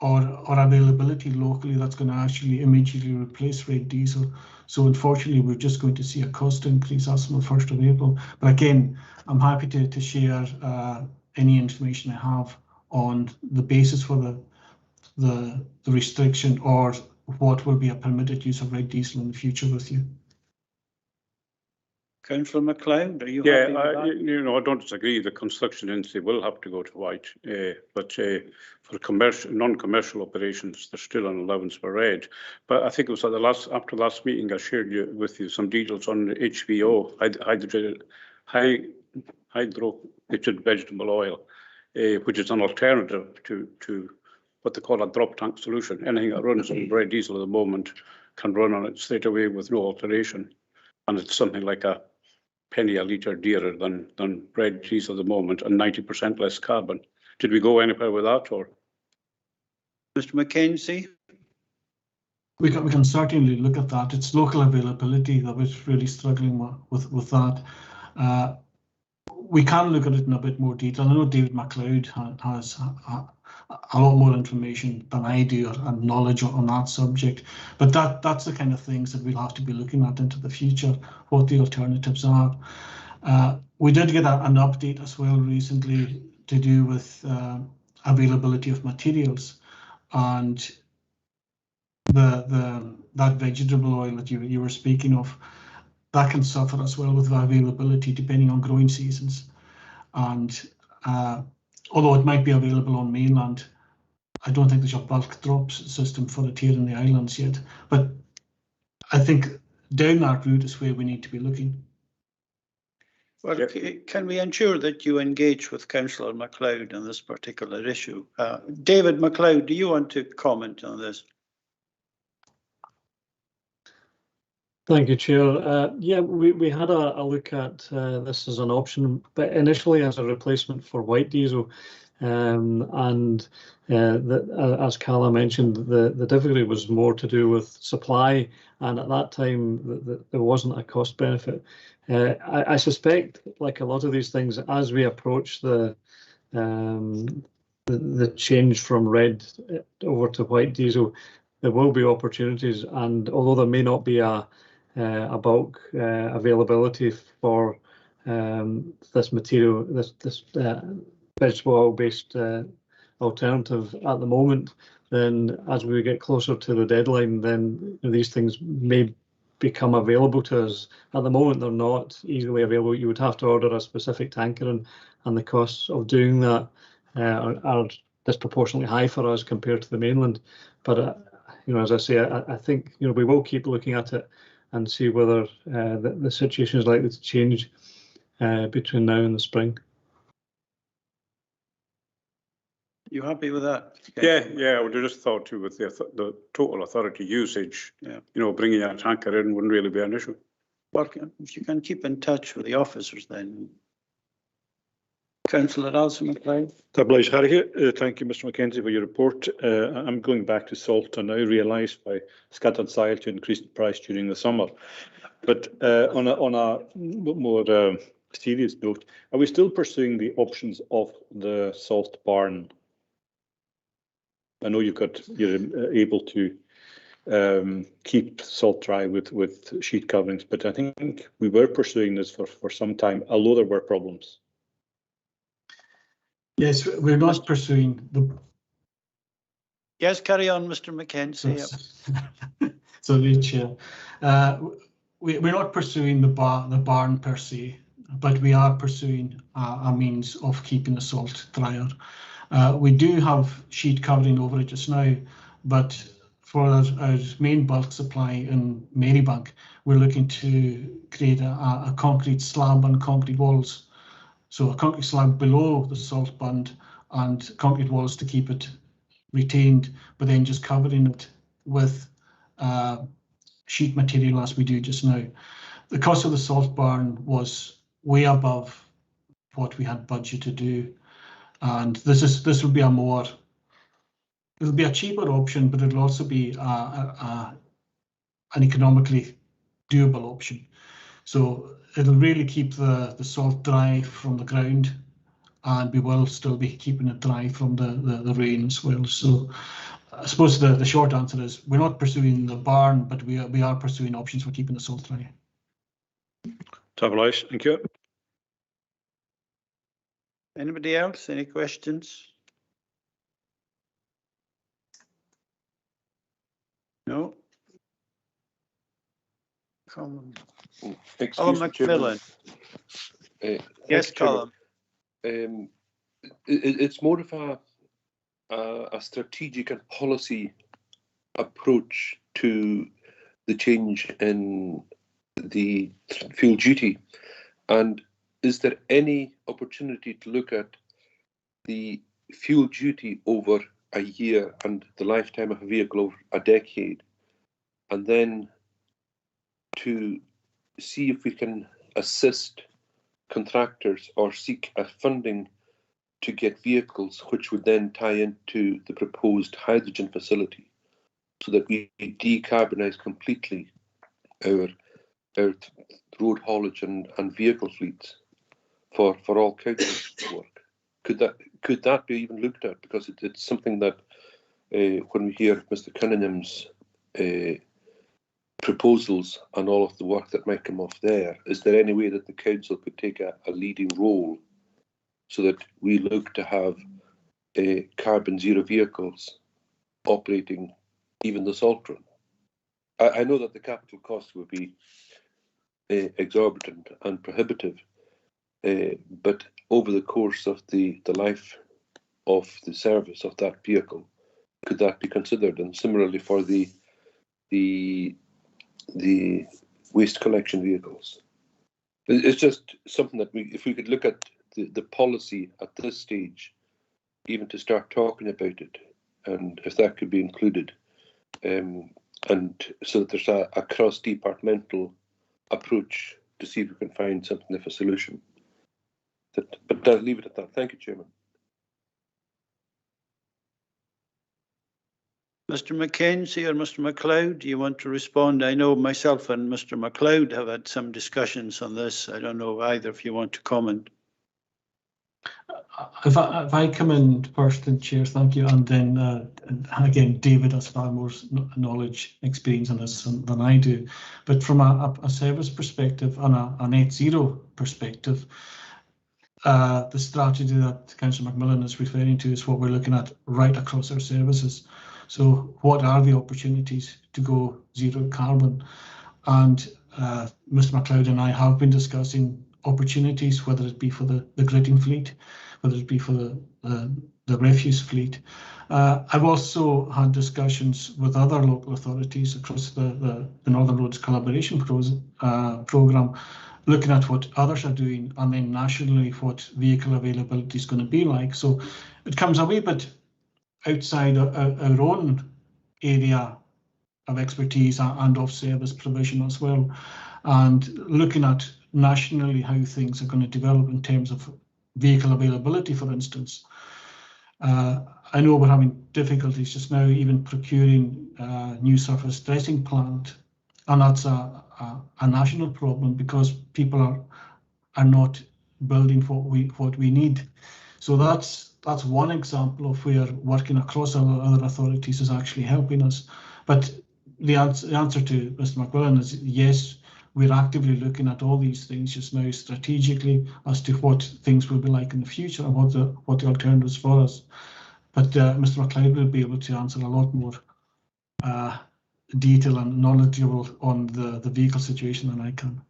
or availability locally that's going to actually immediately replace red diesel. So unfortunately, we're just going to see a cost increase as from the 1st of April. But again, I'm happy to share any information I have on the basis for the restriction or what will be a permitted use of red diesel in the future with you. Councillor MacLeod, are you Yeah, happy with that? I don't disagree. The construction industry will have to go to white, but for commercial, non-commercial operations, there's still an allowance for red. But I think it was at after the last meeting, I shared with you some details on HVO, hydrogenated vegetable oil, which is an alternative to what they call a drop tank solution. Anything that runs on red diesel at the moment can run on it straight away with no alteration, and it's something like a penny a litre dearer than red diesel at the moment and 90% less carbon. Did we go anywhere with that, or? Mr. Mackenzie? We can certainly look at that. It's local availability that we're really struggling with that. We can look at it in a bit more detail. I know David MacLeod has a lot more information than I do and knowledge on that subject, but that's the kind of things that we'll have to be looking at into the future, what the alternatives are. We did get an update as well recently to do with availability of materials, and that vegetable oil that you were speaking of, that can suffer as well with availability depending on growing seasons. And although it might be available on mainland, I don't think there's a bulk drops system for it here in the islands yet. But I think down that route is where we need to be looking. Well, can we ensure that you engage with Councillor MacLeod on this particular issue? David MacLeod, do you want to comment on this? Thank you, Chair. Yeah, we had a look at this as an option, but initially as a replacement for white diesel. As Calla mentioned, the difficulty was more to do with supply, and at that time there wasn't a cost benefit. I suspect, like a lot of these things, as we approach the change from red over to white diesel, there will be opportunities, and although there may not be a bulk availability for this material, this vegetable oil-based alternative at the moment, then as we get closer to the deadline, then these things may become available to us. At the moment, they're not easily available. You would have to order a specific tanker, and the costs of doing that are disproportionately high for us compared to the mainland. But as I say, I think we will keep looking at it and see whether the situation is likely to change between now and the spring. You happy with that? Yeah, I would have just thought too with the total authority usage, bringing a tanker in wouldn't really be an issue. Well, if you can keep in touch with the officers then. Councillor Alison MacLeod. Thank you, Mr. Mackenzie, for your report. I'm going back to salt. I now realise by scattered sile to increase the price during the summer. But on a more serious note, are we still pursuing the options of the salt barn? I know you're able to keep salt dry with sheet coverings, but I think we were pursuing this for some time, although there were problems. Yes, we're not pursuing the. Yes, carry on, Mr. Mackenzie. So, the Chair, we're not pursuing the barn per se, but we are pursuing a means of keeping the salt drier. We do have sheet covering over it just now, but for our main bulk supply in Marybank, we're looking to create a concrete slab and concrete walls. So a concrete slab below the salt bund and concrete walls to keep it retained, but then just covering it with sheet material as we do just now. The cost of the salt barn was way above what we had budgeted to do, and this will be it'll be a cheaper option, but it'll also be an economically doable option. So it'll really keep the salt dry from the ground, and we will still be keeping it dry from the rain as well. So I suppose the short answer is we're not pursuing the barn, but we are pursuing options for keeping the salt dry. Tabulous, thank you. Anybody else? Any questions? No? Colin. Excuse me, Chairman. Macmillan. Thank Yes, you, Chairman. Colin. It's more of a strategic and policy approach to the change in the fuel duty. And is there any opportunity to look at the fuel duty over a year and the lifetime of a vehicle over a decade, and then to see if we can assist contractors or seek a funding to get vehicles which would then tie into the proposed hydrogen facility, so that we decarbonise completely our road haulage and vehicle fleets for all council work. Could that be even looked at? Because it's something that when we hear Mr. Cunningham's proposals and all of the work that might come off there, is there any way that the council could take a leading role so that we look to have carbon zero vehicles operating even the salt run? I know that the capital cost would be exorbitant and prohibitive, but over the course of the life of the service of that vehicle, could that be considered? And similarly for the waste collection vehicles. It's just something that if we could look at the policy at this stage, even to start talking about it, and if that could be included, and so that there's a cross-departmental approach to see if we can find something of a solution. But I'll leave it at that. Thank you, Chairman. Mr. Mackenzie or Mr. MacLeod, do you want to respond? I know myself and Mr. MacLeod have had some discussions on this. I don't know either if you want to comment. If I come in first, then Chair, thank you, and then again, David has far more knowledge, experience on this than I do. But from a service perspective and a net zero perspective, the strategy that Councillor Macmillan is referring to is what we're looking at right across our services. So what are the opportunities to go zero carbon? And Mr. MacLeod and I have been discussing opportunities, whether it be for the gritting fleet, whether it be for the refuse fleet. I've also had discussions with other local authorities across the Northern Roads Collaboration Programme, looking at what others are doing, and then nationally what vehicle availability is going to be like. So it comes a wee bit outside our own area of expertise and of service provision as well, and looking at nationally how things are going to develop in terms of vehicle availability, for instance. I know we're having difficulties just now even procuring new surface dressing plant, and that's a national problem because people are not building what we need. So that's one example of where working across other authorities is actually helping us. But the answer to Mr. MacMillan is yes, we're actively looking at all these things just now strategically as to what things will be like in the future and what the alternatives for us. But Mr. MacLeod will be able to answer a lot more detail and knowledgeable on the vehicle situation than I can.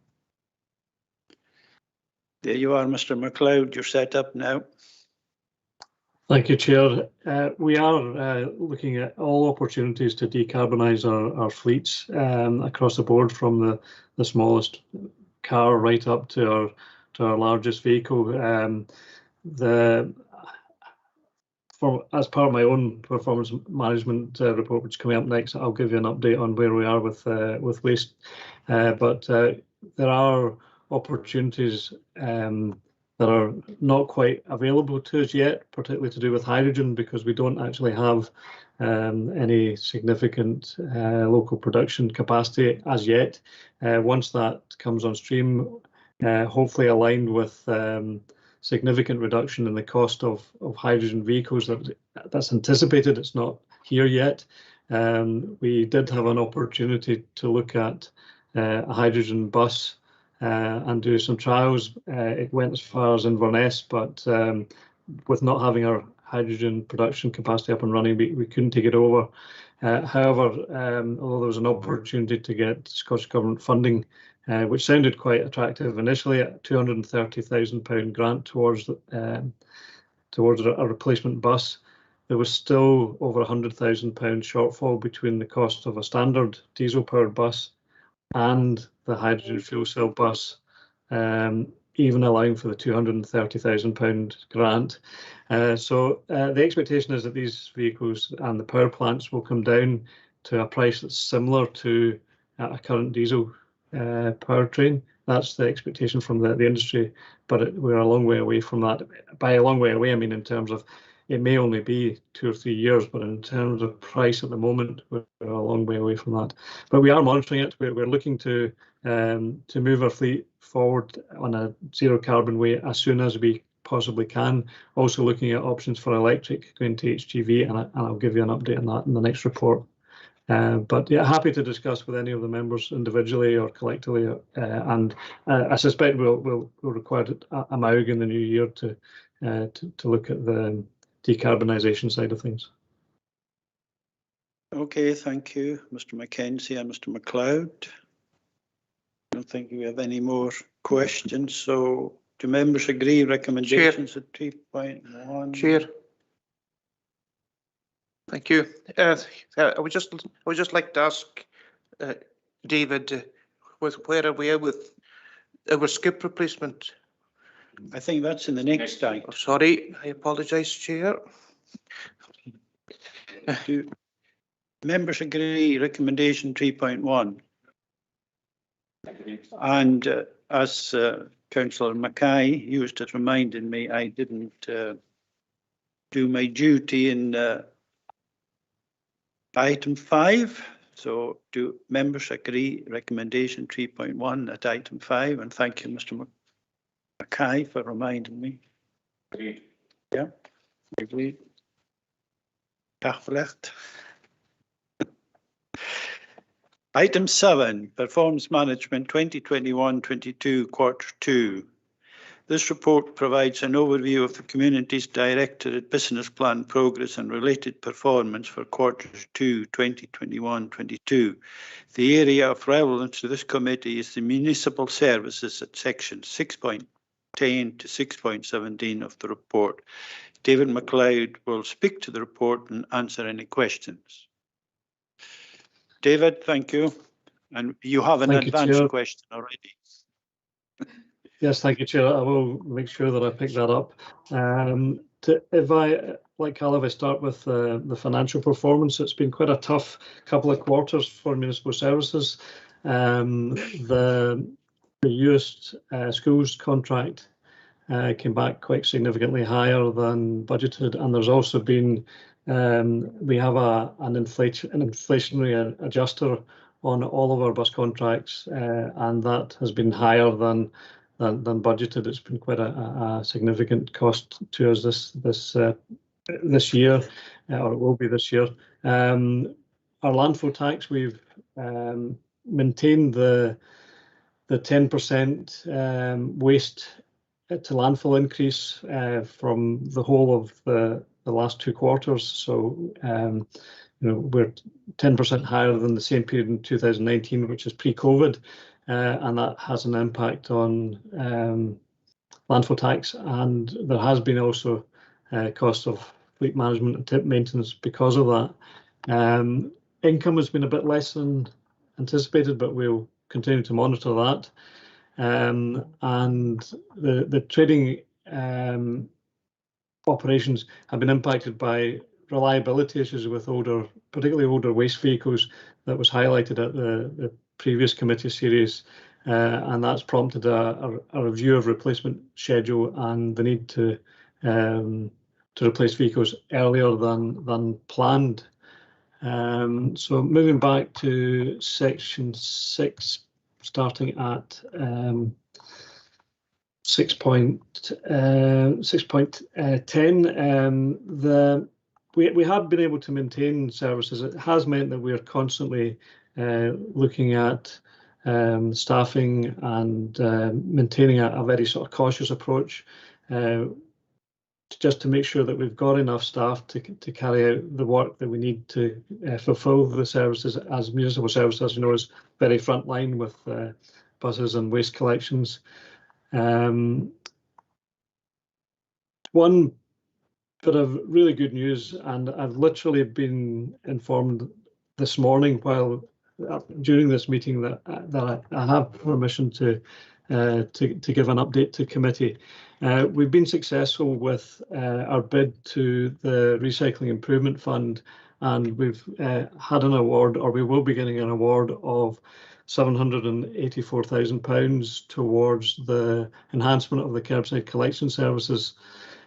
There you are, Mr. MacLeod. You're set up now. Thank you, Chair. We are looking at all opportunities to decarbonise our fleets across the board, from the smallest car right up to our largest vehicle. As part of my own performance management report, which is coming up next, I'll give you an update on where we are with waste. But there are opportunities that are not quite available to us yet, particularly to do with hydrogen, because we don't actually have any significant local production capacity as yet. Once that comes on stream, hopefully aligned with significant reduction in the cost of hydrogen vehicles that's anticipated. It's not here yet. We did have an opportunity to look at a hydrogen bus and do some trials. It went as far as Inverness, but with not having our hydrogen production capacity up and running, we couldn't take it over. However, although there was an opportunity to get Scottish Government funding, which sounded quite attractive initially, at £230,000 grant towards a replacement bus, there was still over £100,000 shortfall between the cost of a standard diesel-powered bus and the hydrogen fuel cell bus, even allowing for the £230,000 grant. So the expectation is that these vehicles and the power plants will come down to a price that's similar to a current diesel powertrain. That's the expectation from the industry, but we're a long way away from that. By a long way away, I mean in terms of it may only be 2 or 3 years, but in terms of price at the moment, we're a long way away from that. But we are monitoring it. We're looking to move our fleet forward on a zero carbon way as soon as we possibly can. Also looking at options for electric going to HGV, and I'll give you an update on that in the next report. But yeah, happy to discuss with any of the members individually or collectively, and I suspect we'll require a MAUG in the new year to look at the decarbonisation side of things. Okay, thank you, Mr. Mackenzie and Mr. MacLeod. I don't think we have any more questions, so do members agree recommendations at 3.1? Chair. Thank you. I would just like to ask David, where are we with our skip replacement? I think that's in the next time. Oh, sorry, I apologise, Chair. Do members agree recommendation 3.1? And as Councillor Mackay used it, reminded me I didn't do my duty in item 5. So do members agree recommendation 3.1 at item 5? And thank you, Mr. Mackay, for reminding me. Agreed. Yeah, agreed. Tagverlegd. Item 7, Performance Management 2021-22, Quarter 2. This report provides an overview of the Community's Directorate Business Plan progress and related performance for Quarter 2, 2021-22. The area of relevance to this committee is the municipal services at section 6.10 to 6.17 of the report. David MacLeod will speak to the report and answer any questions. David, thank you. And you have an advanced question already. Yes, thank you, Chair. I will make sure that I pick that up. If I, like Cal, if I start with the financial performance, it's been quite a tough couple of quarters for municipal services. The used schools contract came back quite significantly higher than budgeted, and there's also been we have an inflationary adjuster on all of our bus contracts, and that has been higher than budgeted. It's been quite a significant cost to us this year, or it will be this year. Our landfill tax, we've maintained the 10% waste to landfill increase from the whole of the last 2 quarters. So we're 10% higher than the same period in 2019, which is pre-COVID, and that has an impact on landfill tax. And there has been also cost of fleet management and tip maintenance because of that. Income has been a bit less than anticipated, but we'll continue to monitor that. And the trading operations have been impacted by reliability issues with particularly older waste vehicles that was highlighted at the previous committee series, and that's prompted a review of replacement schedule and the need to replace vehicles earlier than planned. So moving back to section 6, starting at 6.10, we have been able to maintain services. It has meant that we are constantly looking at staffing and maintaining a very sort of cautious approach, just to make sure that we've got enough staff to carry out the work that we need to fulfil the services, as municipal service, as you know, is very front line with buses and waste collections. One bit of really good news, and I've literally been informed this morning while during this meeting that I have permission to give an update to committee. We've been successful with our bid to the Recycling Improvement Fund, and we've had an award, or we will be getting an award of £784,000 towards the enhancement of the curbside collection services.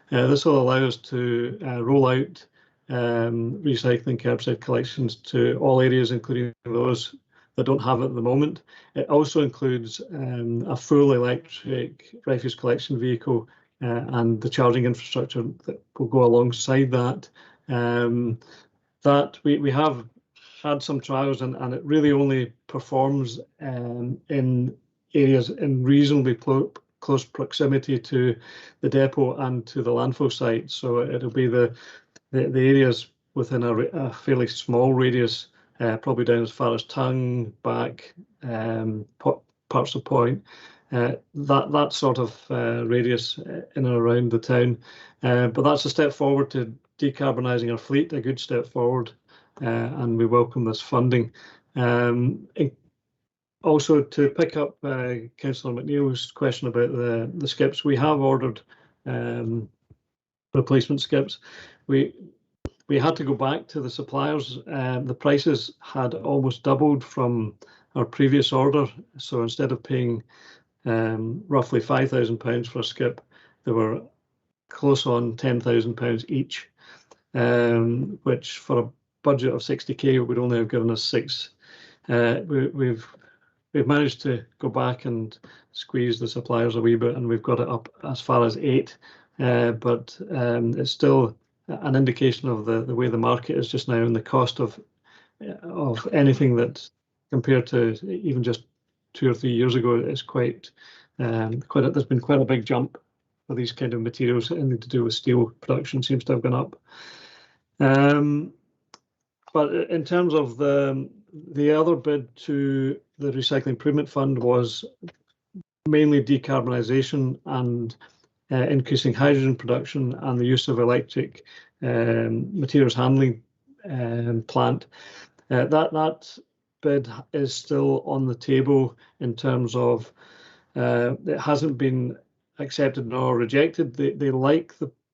This will allow us to roll out recycling curbside collections to all areas, including those that don't have it at the moment. It also includes a full electric refuse collection vehicle and the charging infrastructure that will go alongside that. That we have had some trials, and it really only performs in areas in reasonably close proximity to the depot and to the landfill site. So it'll be the areas within a fairly small radius, probably down as far as Tongue, back, parts of Point, that sort of radius in and around the town. But that's a step forward to decarbonising our fleet, a good step forward, and we welcome this funding. Also, to pick up Councillor McNeil's question about the skips, we have ordered replacement skips. We had to go back to the suppliers. The prices had almost doubled from our previous order. So instead of paying roughly £5,000 for a skip, they were close on £10,000 each, which for a budget of 60k would only have given us 6. We've managed to go back and squeeze the suppliers a wee bit, and we've got it up as far as 8. But it's still an indication of the way the market is just now, and the cost of anything that, compared to even just 2 or 3 years ago, is quite there's been quite a big jump for these kind of materials. Anything to do with steel production seems to have gone up. But in terms of the other bid to the Recycling Improvement Fund was mainly decarbonisation and increasing hydrogen production and the use of electric materials handling plant. That bid is still on the table in terms of it hasn't been accepted nor rejected. They like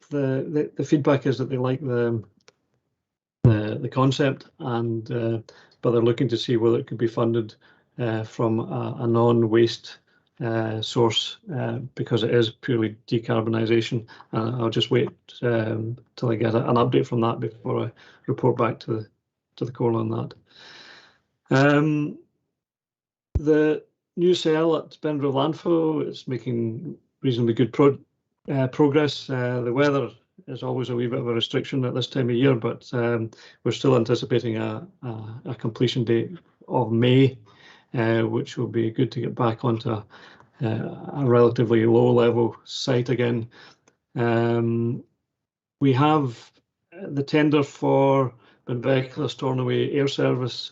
the feedback is that they like the concept, and but they're looking to see whether it could be funded from a non-waste source, because it is purely decarbonisation. I'll just wait till I get an update from that before I report back to the call on that. The new cell at Benville landfill is making reasonably good progress. The weather is always a wee bit of a restriction at this time of year, but we're still anticipating a completion date of May, which will be good to get back onto a relatively low level site again. We have the tender for Benvecula Stornoway air service.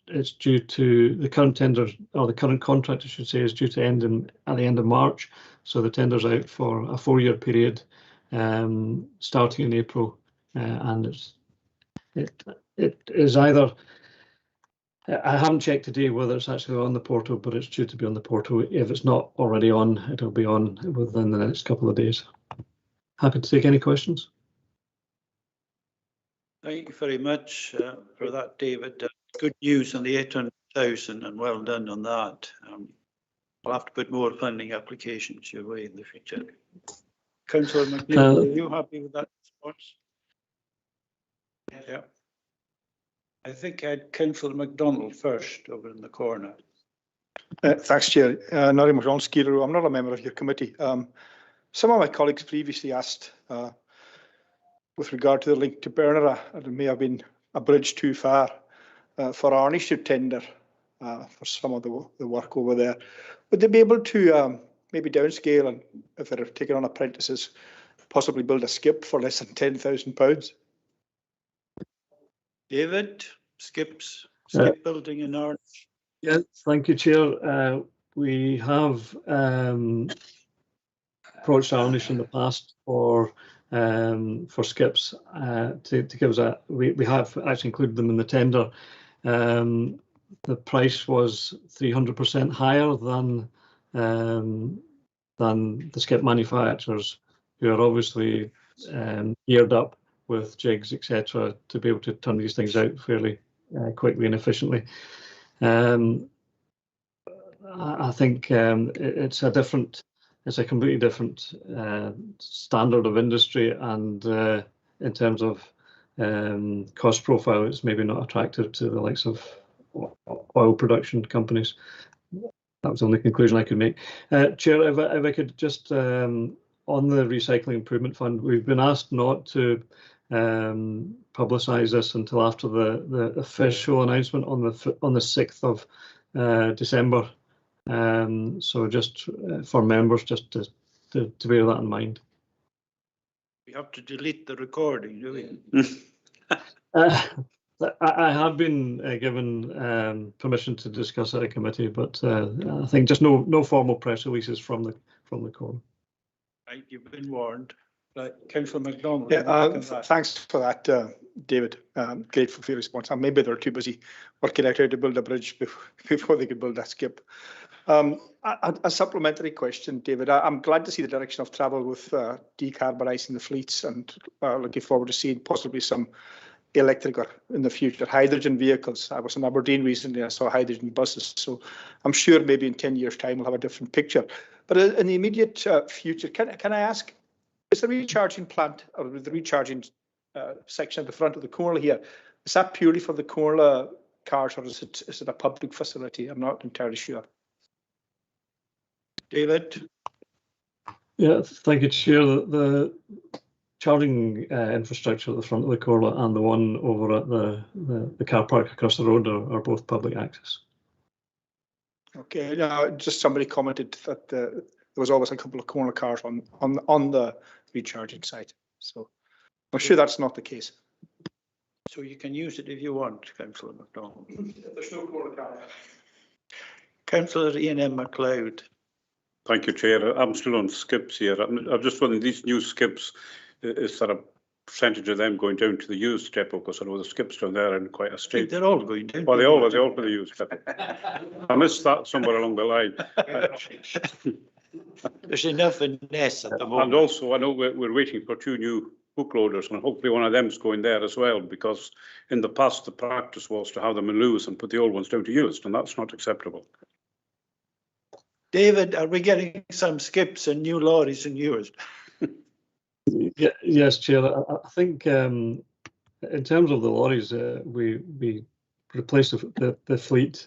It's due to the current tender, or the current contract, I should say, is due to end at the end of March. So the tender's out for a 4-year period, starting in April, and it is either. I haven't checked today whether it's actually on the portal, but it's due to be on the portal. If it's not already on, it'll be on within the next couple of days. Happy to take any questions. Thank you very much for that, David. Good news on the 800,000, and well done on that. I'll have to put more funding applications your way in the future. Councillor McNeil, are you happy with that response? Yeah. I think I had Councillor MacDonald first over in the corner. Thanks, Chair. Norrie McDonald, Skidrow. I'm not a member of your committee. Some of my colleagues previously asked with regard to the link to Bernera, it may have been a bridge too far for Arnish to tender for some of the work over there. Would they be able to maybe downscale and, if they're taking on apprentices, possibly build a skip for less than £10,000? David, skip building in Arnish. Yeah, thank you, Chair. We have approached Arnish in the past for skips to give us a. We have actually included them in the tender. The price was 300% higher than the skip manufacturers, who are obviously geared up with jigs, etc., to be able to turn these things out fairly quickly and efficiently. I think it's a completely different standard of industry, and in terms of cost profile, it's maybe not attractive to the likes of oil production companies. That was the only conclusion I could make. Chair, if I could just, on the Recycling Improvement Fund, we've been asked not to publicise this until after the official announcement on the 6th of December. So just for members, just to bear that in mind. We have to delete the recording, do we? I have been given permission to discuss at a committee, but I think just no formal press releases from the Corps. Right, you've been warned. Right, Councillor MacDonald. Yeah, thanks for that, David. Grateful for your response. And maybe they're too busy working out how to build a bridge before they could build that skip. A supplementary question, David. I'm glad to see the direction of travel with decarbonising the fleets, and looking forward to seeing possibly some electric, or in the future hydrogen vehicles. I was in Aberdeen recently, I saw hydrogen buses, so I'm sure maybe in 10 years' time we'll have a different picture. But in the immediate future, can I ask, is the recharging plant, or the recharging section at the front of the Comhairle here, is that purely for the Comhairle cars, or is it a public facility? I'm not entirely sure. David? Yeah, thank you, Chair. The charging infrastructure at the front of the Comhairle and the one over at the car park across the road are both public access. Okay, now just somebody commented that there was always a couple of Comhairle cars on the recharging site, so I'm sure that's not the case. So you can use it if you want, Councillor MacDonald. There's no Comhairle car. Councillor Ian M. MacLeod. Thank you, Chair. I'm still on skips here. I'm just wondering, these new skips, is there a percentage of them going down to the used depot? Because I know the skips down there in quite a state. They're all going down. Well, they all for the used depot. I missed that somewhere along the line. There's enough in Ness at the moment. And also, I know we're waiting for 2 new book loaders, and hopefully one of them's going there as well, because in the past the practice was to have them in loose and put the old ones down to used, and that's not acceptable. David, are we getting some skips and new lorries and yours? Yeah, yes, Chair. I think in terms of the lorries, we replace the fleet.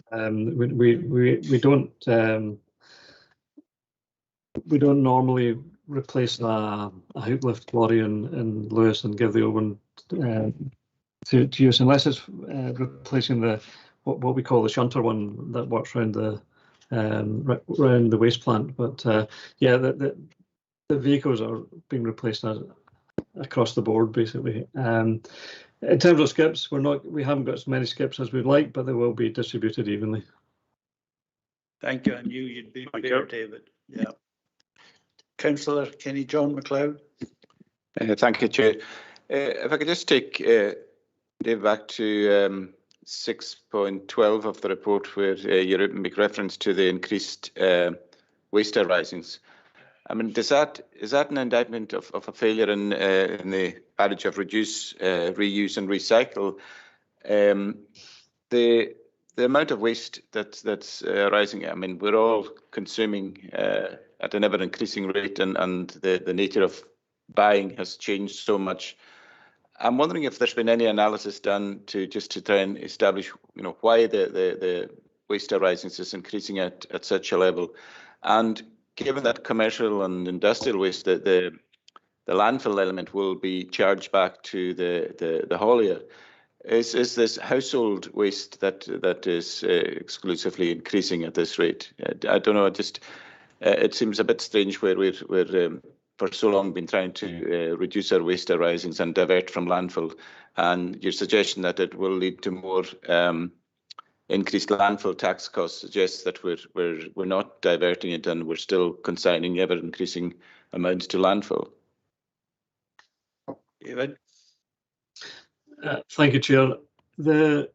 We don't normally replace a hook lift lorry in Lewis and give the old one to use, unless it's replacing what we call the shunter one that works around the waste plant. But yeah, the vehicles are being replaced across the board, basically. In terms of skips, we haven't got as many skips as we'd like, but they will be distributed evenly. Thank you. I knew you'd be fair, David. Yeah. Councillor Kenny John MacLeod. Thank you, Chair. If I could just take Dave back to 6.12 of the report, where you make reference to the increased waste arisings. I mean, is that an indictment of a failure in the adage of reduce, reuse, and recycle? The amount of waste that's arising, I mean, we're all consuming at an ever increasing rate, and the nature of buying has changed so much. I'm wondering if there's been any analysis done to try and establish, why the waste arisings is increasing at such a level. And given that commercial and industrial waste, the landfill element will be charged back to the haulier. Is this household waste that is exclusively increasing at this rate? I don't know. It seems a bit strange where we're for so long been trying to reduce our waste arisings and divert from landfill, and your suggestion that it will lead to more increased landfill tax costs suggests that we're not diverting it and we're still consigning ever increasing amounts to landfill. David? Thank you, Chair. The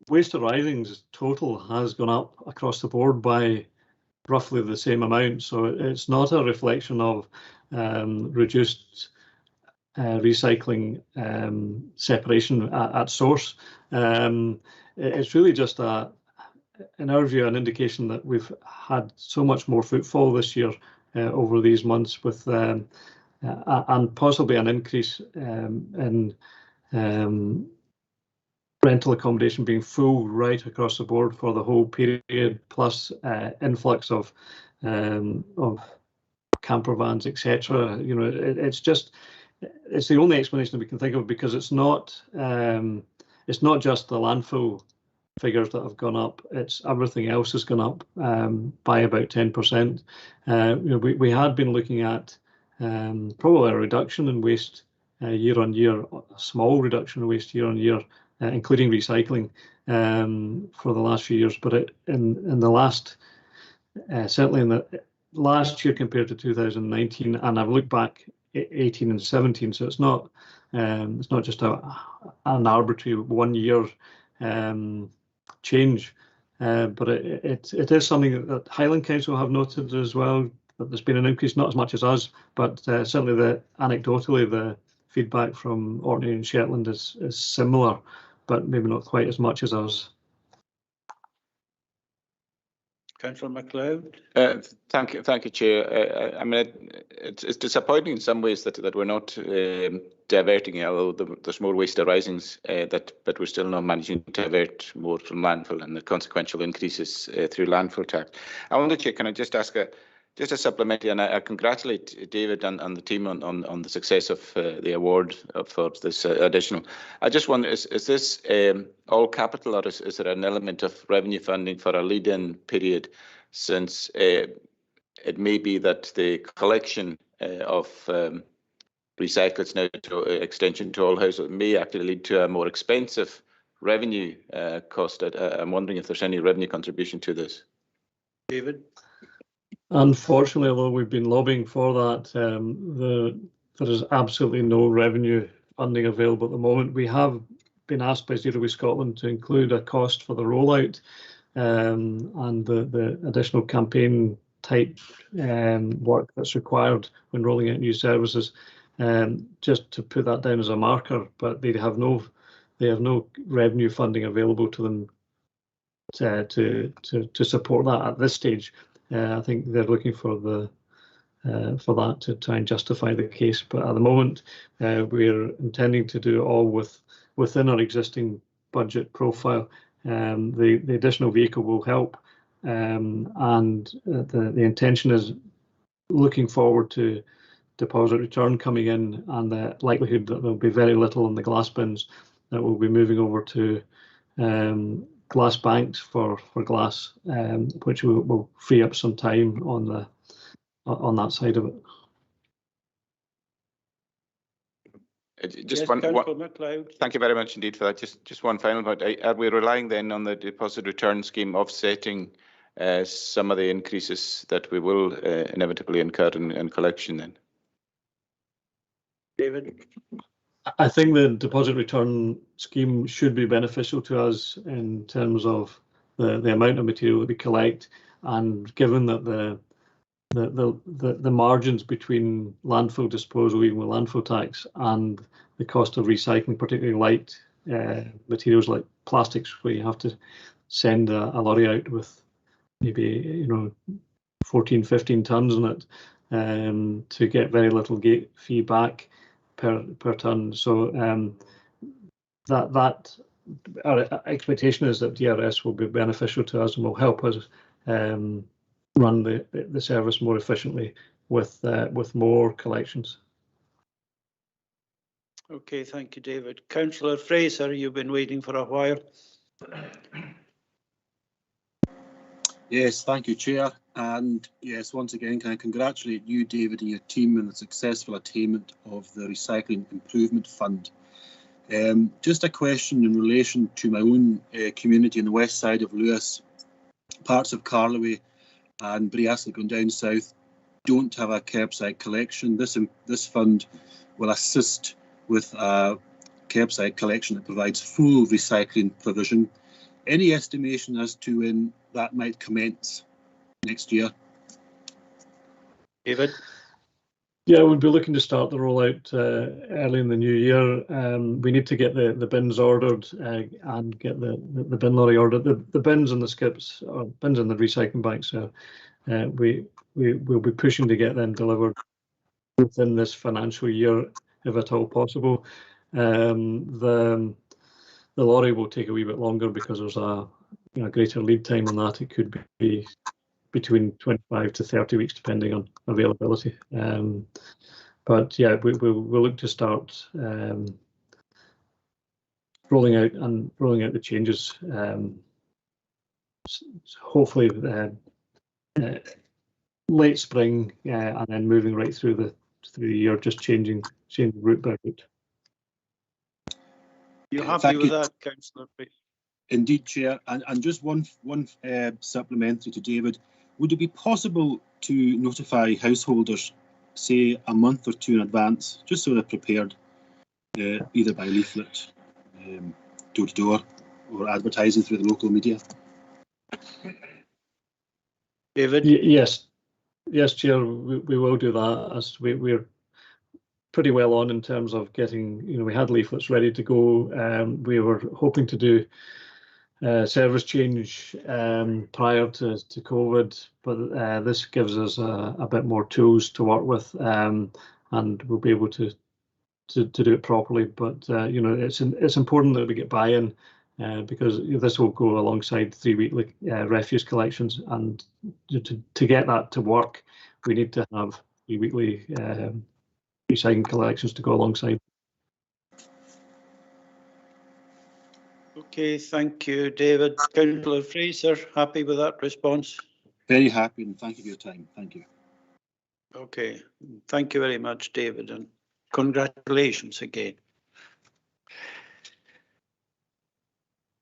waste arisings total has gone up across the board by roughly the same amount, so it's not a reflection of reduced recycling separation at source. It's really just in our view, an indication that we've had so much more footfall this year over these months, with and possibly an increase in rental accommodation being full right across the board for the whole period, plus influx of camper vans, etc. You know, it's the only explanation we can think of, because it's not just the landfill figures that have gone up, it's everything else has gone up by about 10%. We had been looking at probably a reduction in waste year on year, a small reduction in waste year on year, including recycling, for the last few years. But in the last, certainly in the last year compared to 2019, and I've looked back 18 and 17, so it's not just an arbitrary 1 year change, but it is something that Highland Council have noted as well, that there's been an increase, not as much as us, but certainly anecdotally the feedback from Orkney and Shetland is similar, but maybe not quite as much as us. Councillor MacLeod? Thank you, Chair. I mean, it's disappointing in some ways that we're not diverting, although there's more waste arisings, but we're still not managing to divert more from landfill, and the consequential increases through landfill tax. I wonder, Chair, can I just ask a supplementary, and I congratulate David and the team on the success of the award for this additional. I just wonder, is this all capital, or is there an element of revenue funding for a lead-in period, since it may be that the collection of recyclates now to extension to all households may actually lead to a more expensive revenue cost? I'm wondering if there's any revenue contribution to this. David? Unfortunately, although we've been lobbying for that, there is absolutely no revenue funding available at the moment. We have been asked by Zero Waste Scotland to include a cost for the rollout and the additional campaign type work that's required when rolling out new services, just to put that down as a marker. But they have no revenue funding available to them to support that at this stage. I think they're looking for that to try and justify the case. But at the moment, we're intending to do it all within our existing budget profile. The additional vehicle will help, and the intention is looking forward to deposit return coming in, and the likelihood that there'll be very little in the glass bins, that we'll be moving over to glass banks for glass, which will free up some time on that side of it. Just Yes, one. MacLeod. Thank you very much indeed for that. Just one final point. Are we relying then on the deposit return scheme offsetting some of the increases that we will inevitably incur in collection then? David? I think the deposit return scheme should be beneficial to us in terms of the amount of material that we collect, and given that the margins between landfill disposal, even with landfill tax, and the cost of recycling, particularly light materials like plastics, where you have to send a lorry out with maybe 14, 15 tons in it, to get very little gate fee back per ton. So that our expectation is that DRS will be beneficial to us and will help us run the service more efficiently with more collections. Okay, thank you, David. Councillor Fraser, you've been waiting for a while. Yes, thank you, Chair. And yes, once again, can I congratulate you, David, and your team on the successful attainment of the Recycling Improvement Fund. Just a question in relation to my own community on the west side of Lewis. Parts of Carloway and Briassley going down south don't have a curbside collection. This fund will assist with a curbside collection that provides full recycling provision. Any estimation as to when that might commence next year? David? Yeah, we'll be looking to start the rollout early in the new year. We need to get the bins ordered and get the bin lorry ordered. The bins and the skips, or bins and the recycling banks, we will be pushing to get them delivered within this financial year, if at all possible. The lorry will take a wee bit longer because there's a greater lead time on that. It could be between 25 to 30 weeks, depending on availability. But yeah, we'll look to start rolling out the changes. Hopefully late spring, and then moving right through the year, just changing route by route. You happy with that, Councillor? Indeed, Chair. And just one supplementary to David. Would it be possible to notify householders, say, a month or two in advance, just so they're prepared, either by leaflet, door to door, or advertising through the local media? David? Yes, Chair, we will do that, as we're pretty well on in terms of getting, we had leaflets ready to go. We were hoping to do service change prior to COVID, but this gives us a bit more tools to work with, and we'll be able to do it properly. But it's important that we get buy-in, because this will go alongside 3 weekly refuse collections, and to get that to work, we need to have 3 weekly recycling collections to go alongside. Okay, thank you, David. Councillor Fraser, happy with that response? Very happy, and thank you for your time. Thank you. Okay, thank you very much, David, and congratulations again.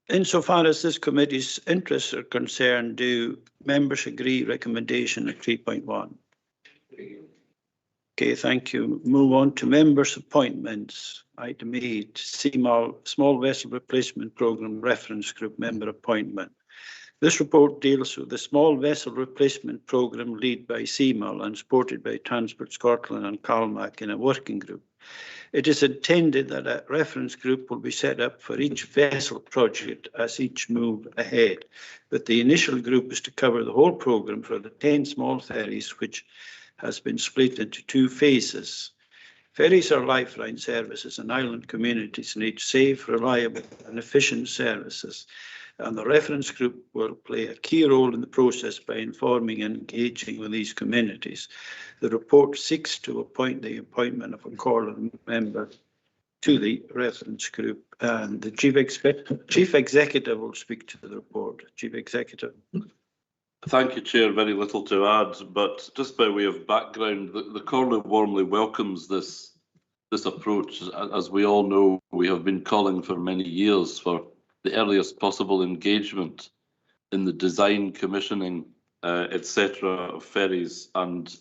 Insofar as this committee's interests are concerned, do members agree recommendation at 3.1? Okay, thank you. Move on to members' appointments. Item 8, CMAL Small Vessel Replacement Programme Reference Group Member Appointment. This report deals with the Small Vessel Replacement Programme led by CMAL and supported by Transport Scotland and CalMac in a working group. It is intended that a reference group will be set up for each vessel project as each move ahead, but the initial group is to cover the whole programme for the 10 small ferries, which has been split into 2 phases. Ferries are lifeline services, and island communities need safe, reliable and efficient services, and the reference group will play a key role in the process by informing and engaging with these communities. The report seeks to appoint the appointment of a Comhairle member to the reference group, and the Chief Executive will speak to the report. Chief Executive. Thank you, Chair. Very little to add, but just by way of background, the Comhairle warmly welcomes this approach. As we all know, we have been calling for many years for the earliest possible engagement in the design, commissioning, etc. of ferries, and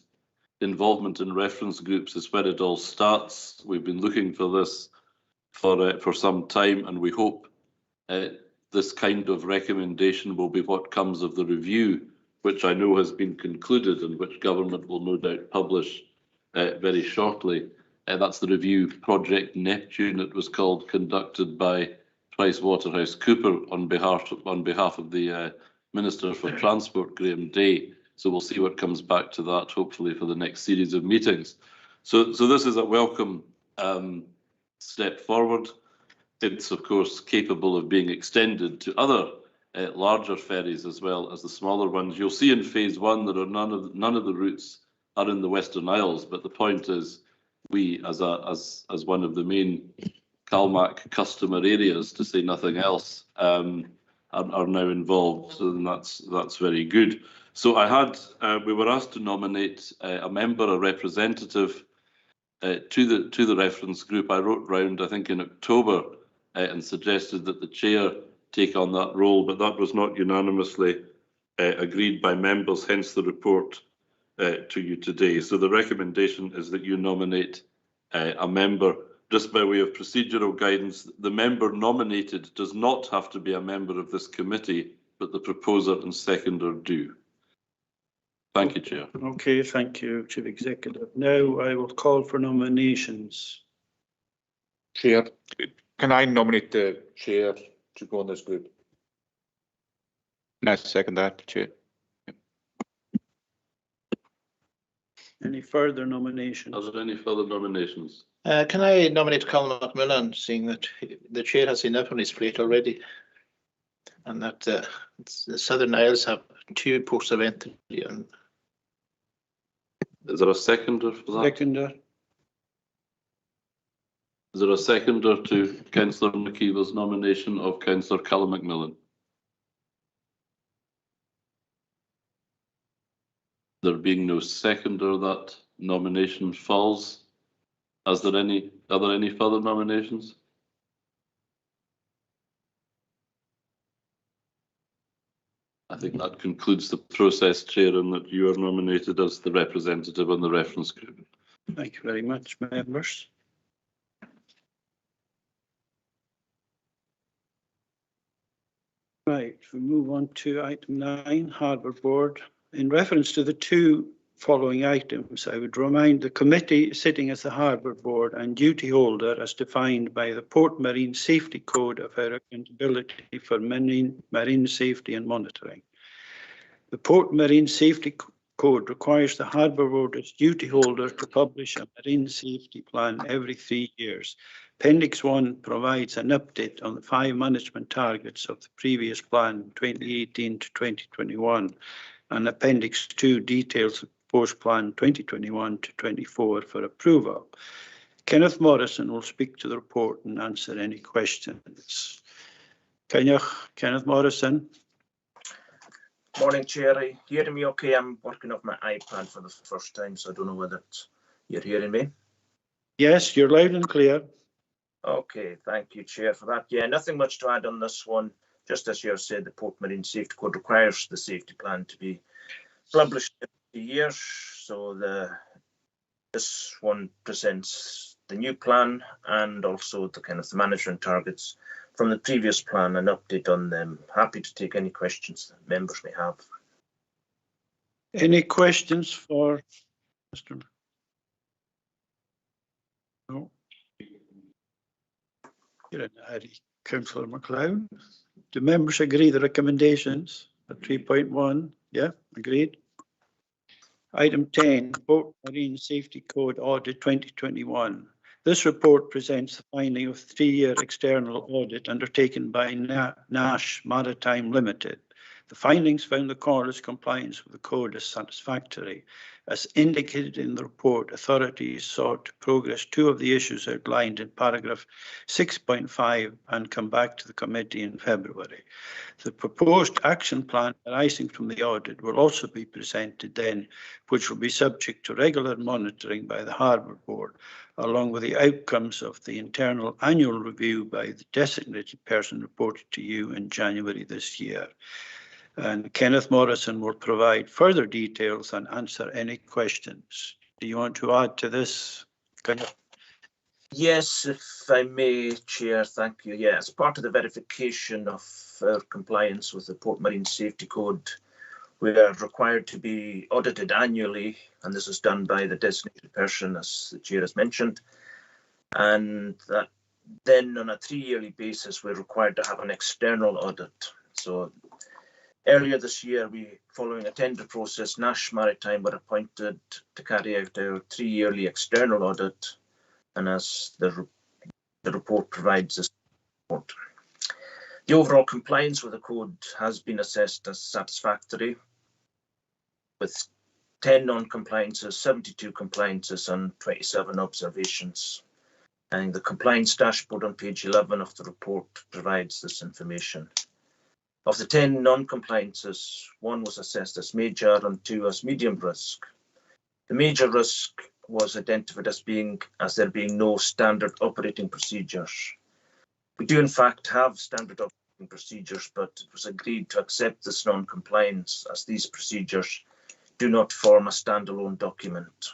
involvement in reference groups is where it all starts. We've been looking for this for some time, and we hope this kind of recommendation will be what comes of the review, which I know has been concluded and which government will no doubt publish very shortly. That's the review Project Neptune, it was called, conducted by PricewaterhouseCoopers on behalf of the Minister for Transport, Graham Day. So we'll see what comes back to that, hopefully for the next series of meetings. So this is a welcome step forward. it's of course capable of being extended to other larger ferries as well as the smaller ones. You'll see in phase one there are none of the routes are in the Western Isles, but the point is we as one of the main CalMac customer areas, to say nothing else, are now involved, and that's very good. So we were asked to nominate a member, a representative to the reference group. I wrote round, I think in October, and suggested that the chair take on that role, but that was not unanimously agreed by members, hence the report to you today. So the recommendation is that you nominate a member. Just by way of procedural guidance, the member nominated does not have to be a member of this committee, but the proposer and seconder do. Thank you, Chair. Okay, thank you, Chief Executive. Now I will call for nominations. Chair, can I nominate the chair to go on this group? I second that, Chair. Any further nominations? Are there any further nominations? Can I nominate Colin Macmillan, seeing that the chair has enough on his plate already, and that the Southern Isles have 2 ports of entry. And is there a seconder for that? Seconder. Is there a seconder to Councillor McKeever's nomination of Councillor Colin Macmillan? There being no seconder, that nomination falls. Are there any further nominations? I think that concludes the process, Chair, and that you are nominated as the representative on the reference group. Thank you very much, members. Right, we move on to item 9, Harbour Board. In reference to the 2 following items, I would remind the committee sitting as the Harbour Board and duty holder as defined by the Port Marine Safety Code of our accountability for marine safety and monitoring. The Port Marine Safety Code requires the Harbour Board as duty holder to publish a marine safety plan every 3 years. Appendix 1 provides an update on the 5 management targets of the previous plan 2018 to 2021, and Appendix 2 details the proposed plan 2021 to 24 for approval. Kenneth Morrison will speak to the report and answer any questions. Kenneth Morrison. Morning, Chair. Are you hearing me okay? I'm working off my iPad for the first time, so I don't know whether you're hearing me. Yes, you're loud and clear. Okay, thank you, Chair, for that. Yeah, nothing much to add on this one. Just as you have said, the Port Marine Safety Code requires the safety plan to be published every year. So this one presents the new plan and also the kind of the management targets from the previous plan, an update on them. Happy to take any questions that members may have. Any questions for Mr. No. You're in a hurry, Councillor MacLeod. Do members agree the recommendations at 3.1? Yeah, agreed. Item 10, Port Marine Safety Code Audit 2021. This report presents the finding of a 3-year external audit undertaken by Nash Maritime Limited. The findings found the Comhairle's compliance with the code as satisfactory. As indicated in the report, authorities sought to progress 2 of the issues outlined in paragraph 6.5 and come back to the committee in February. The proposed action plan arising from the audit will also be presented then, which will be subject to regular monitoring by the Harbour Board, along with the outcomes of the internal annual review by the designated person reported to you in January this year. And Kenneth Morrison will provide further details and answer any questions. Do you want to add to this, Kenneth? Yes, if I may, Chair, thank you. Yeah, as part of the verification of our compliance with the Port Marine Safety Code, we are required to be audited annually, and this is done by the designated person, as the Chair has mentioned. And that then on a 3-yearly basis, we're required to have an external audit. So earlier this year, following a tender process, Nash Maritime were appointed to carry out our 3-yearly external audit. And as the report provides us The overall compliance with the code has been assessed as satisfactory, with 10 non-compliances, 72 compliances and 27 observations. And the compliance dashboard on page 11 of the report provides this information. Of the 10 non-compliances, 1 was assessed as major and 2 as medium risk. The major risk was identified as there being no standard operating procedures. We do in fact have standard operating procedures, but it was agreed to accept this non-compliance as these procedures do not form a standalone document.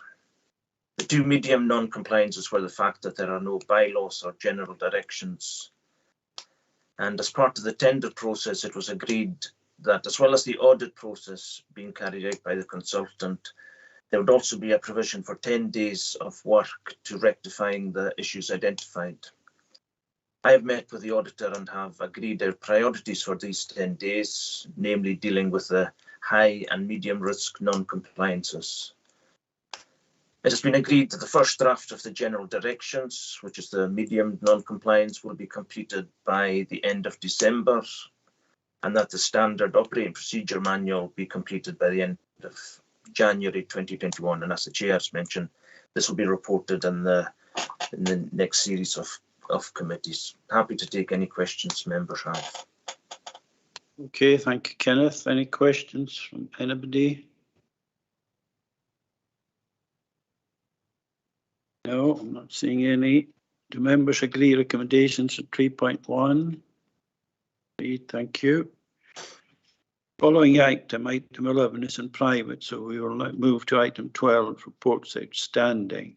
The 2 medium non-compliances were the fact that there are no bylaws or general directions. And as part of the tender process, it was agreed that as well as the audit process being carried out by the consultant, there would also be a provision for 10 days of work to rectifying the issues identified. I have met with the auditor and have agreed their priorities for these 10 days, namely dealing with the high and medium risk non-compliances. It has been agreed that the first draft of the general directions, which is the medium non-compliance, will be completed by the end of December, and that the standard operating procedure manual be completed by the end of January 2021. And as the chair has mentioned, this will be reported in the next series of committees. Happy to take any questions members have. Okay, thank you, Kenneth. Any questions from anybody? No, I'm not seeing any. Do members agree recommendations at 3.1? Thank you. Following item 11 is in private, so we will now move to item 12, reports outstanding.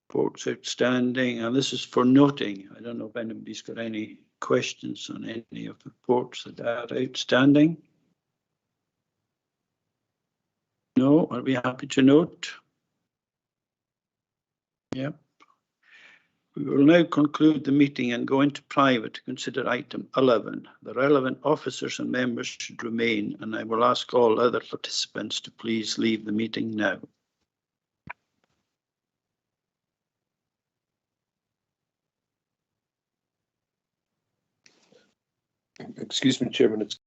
Reports outstanding, and this is for noting. I don't know if anybody's got any questions on any of the reports that are outstanding. No, I'll be happy to note. Yep. We will now conclude the meeting and go into private to consider item 11. The relevant officers and members should remain, and I will ask all other participants to please leave the meeting now. Excuse me, Chairman, it's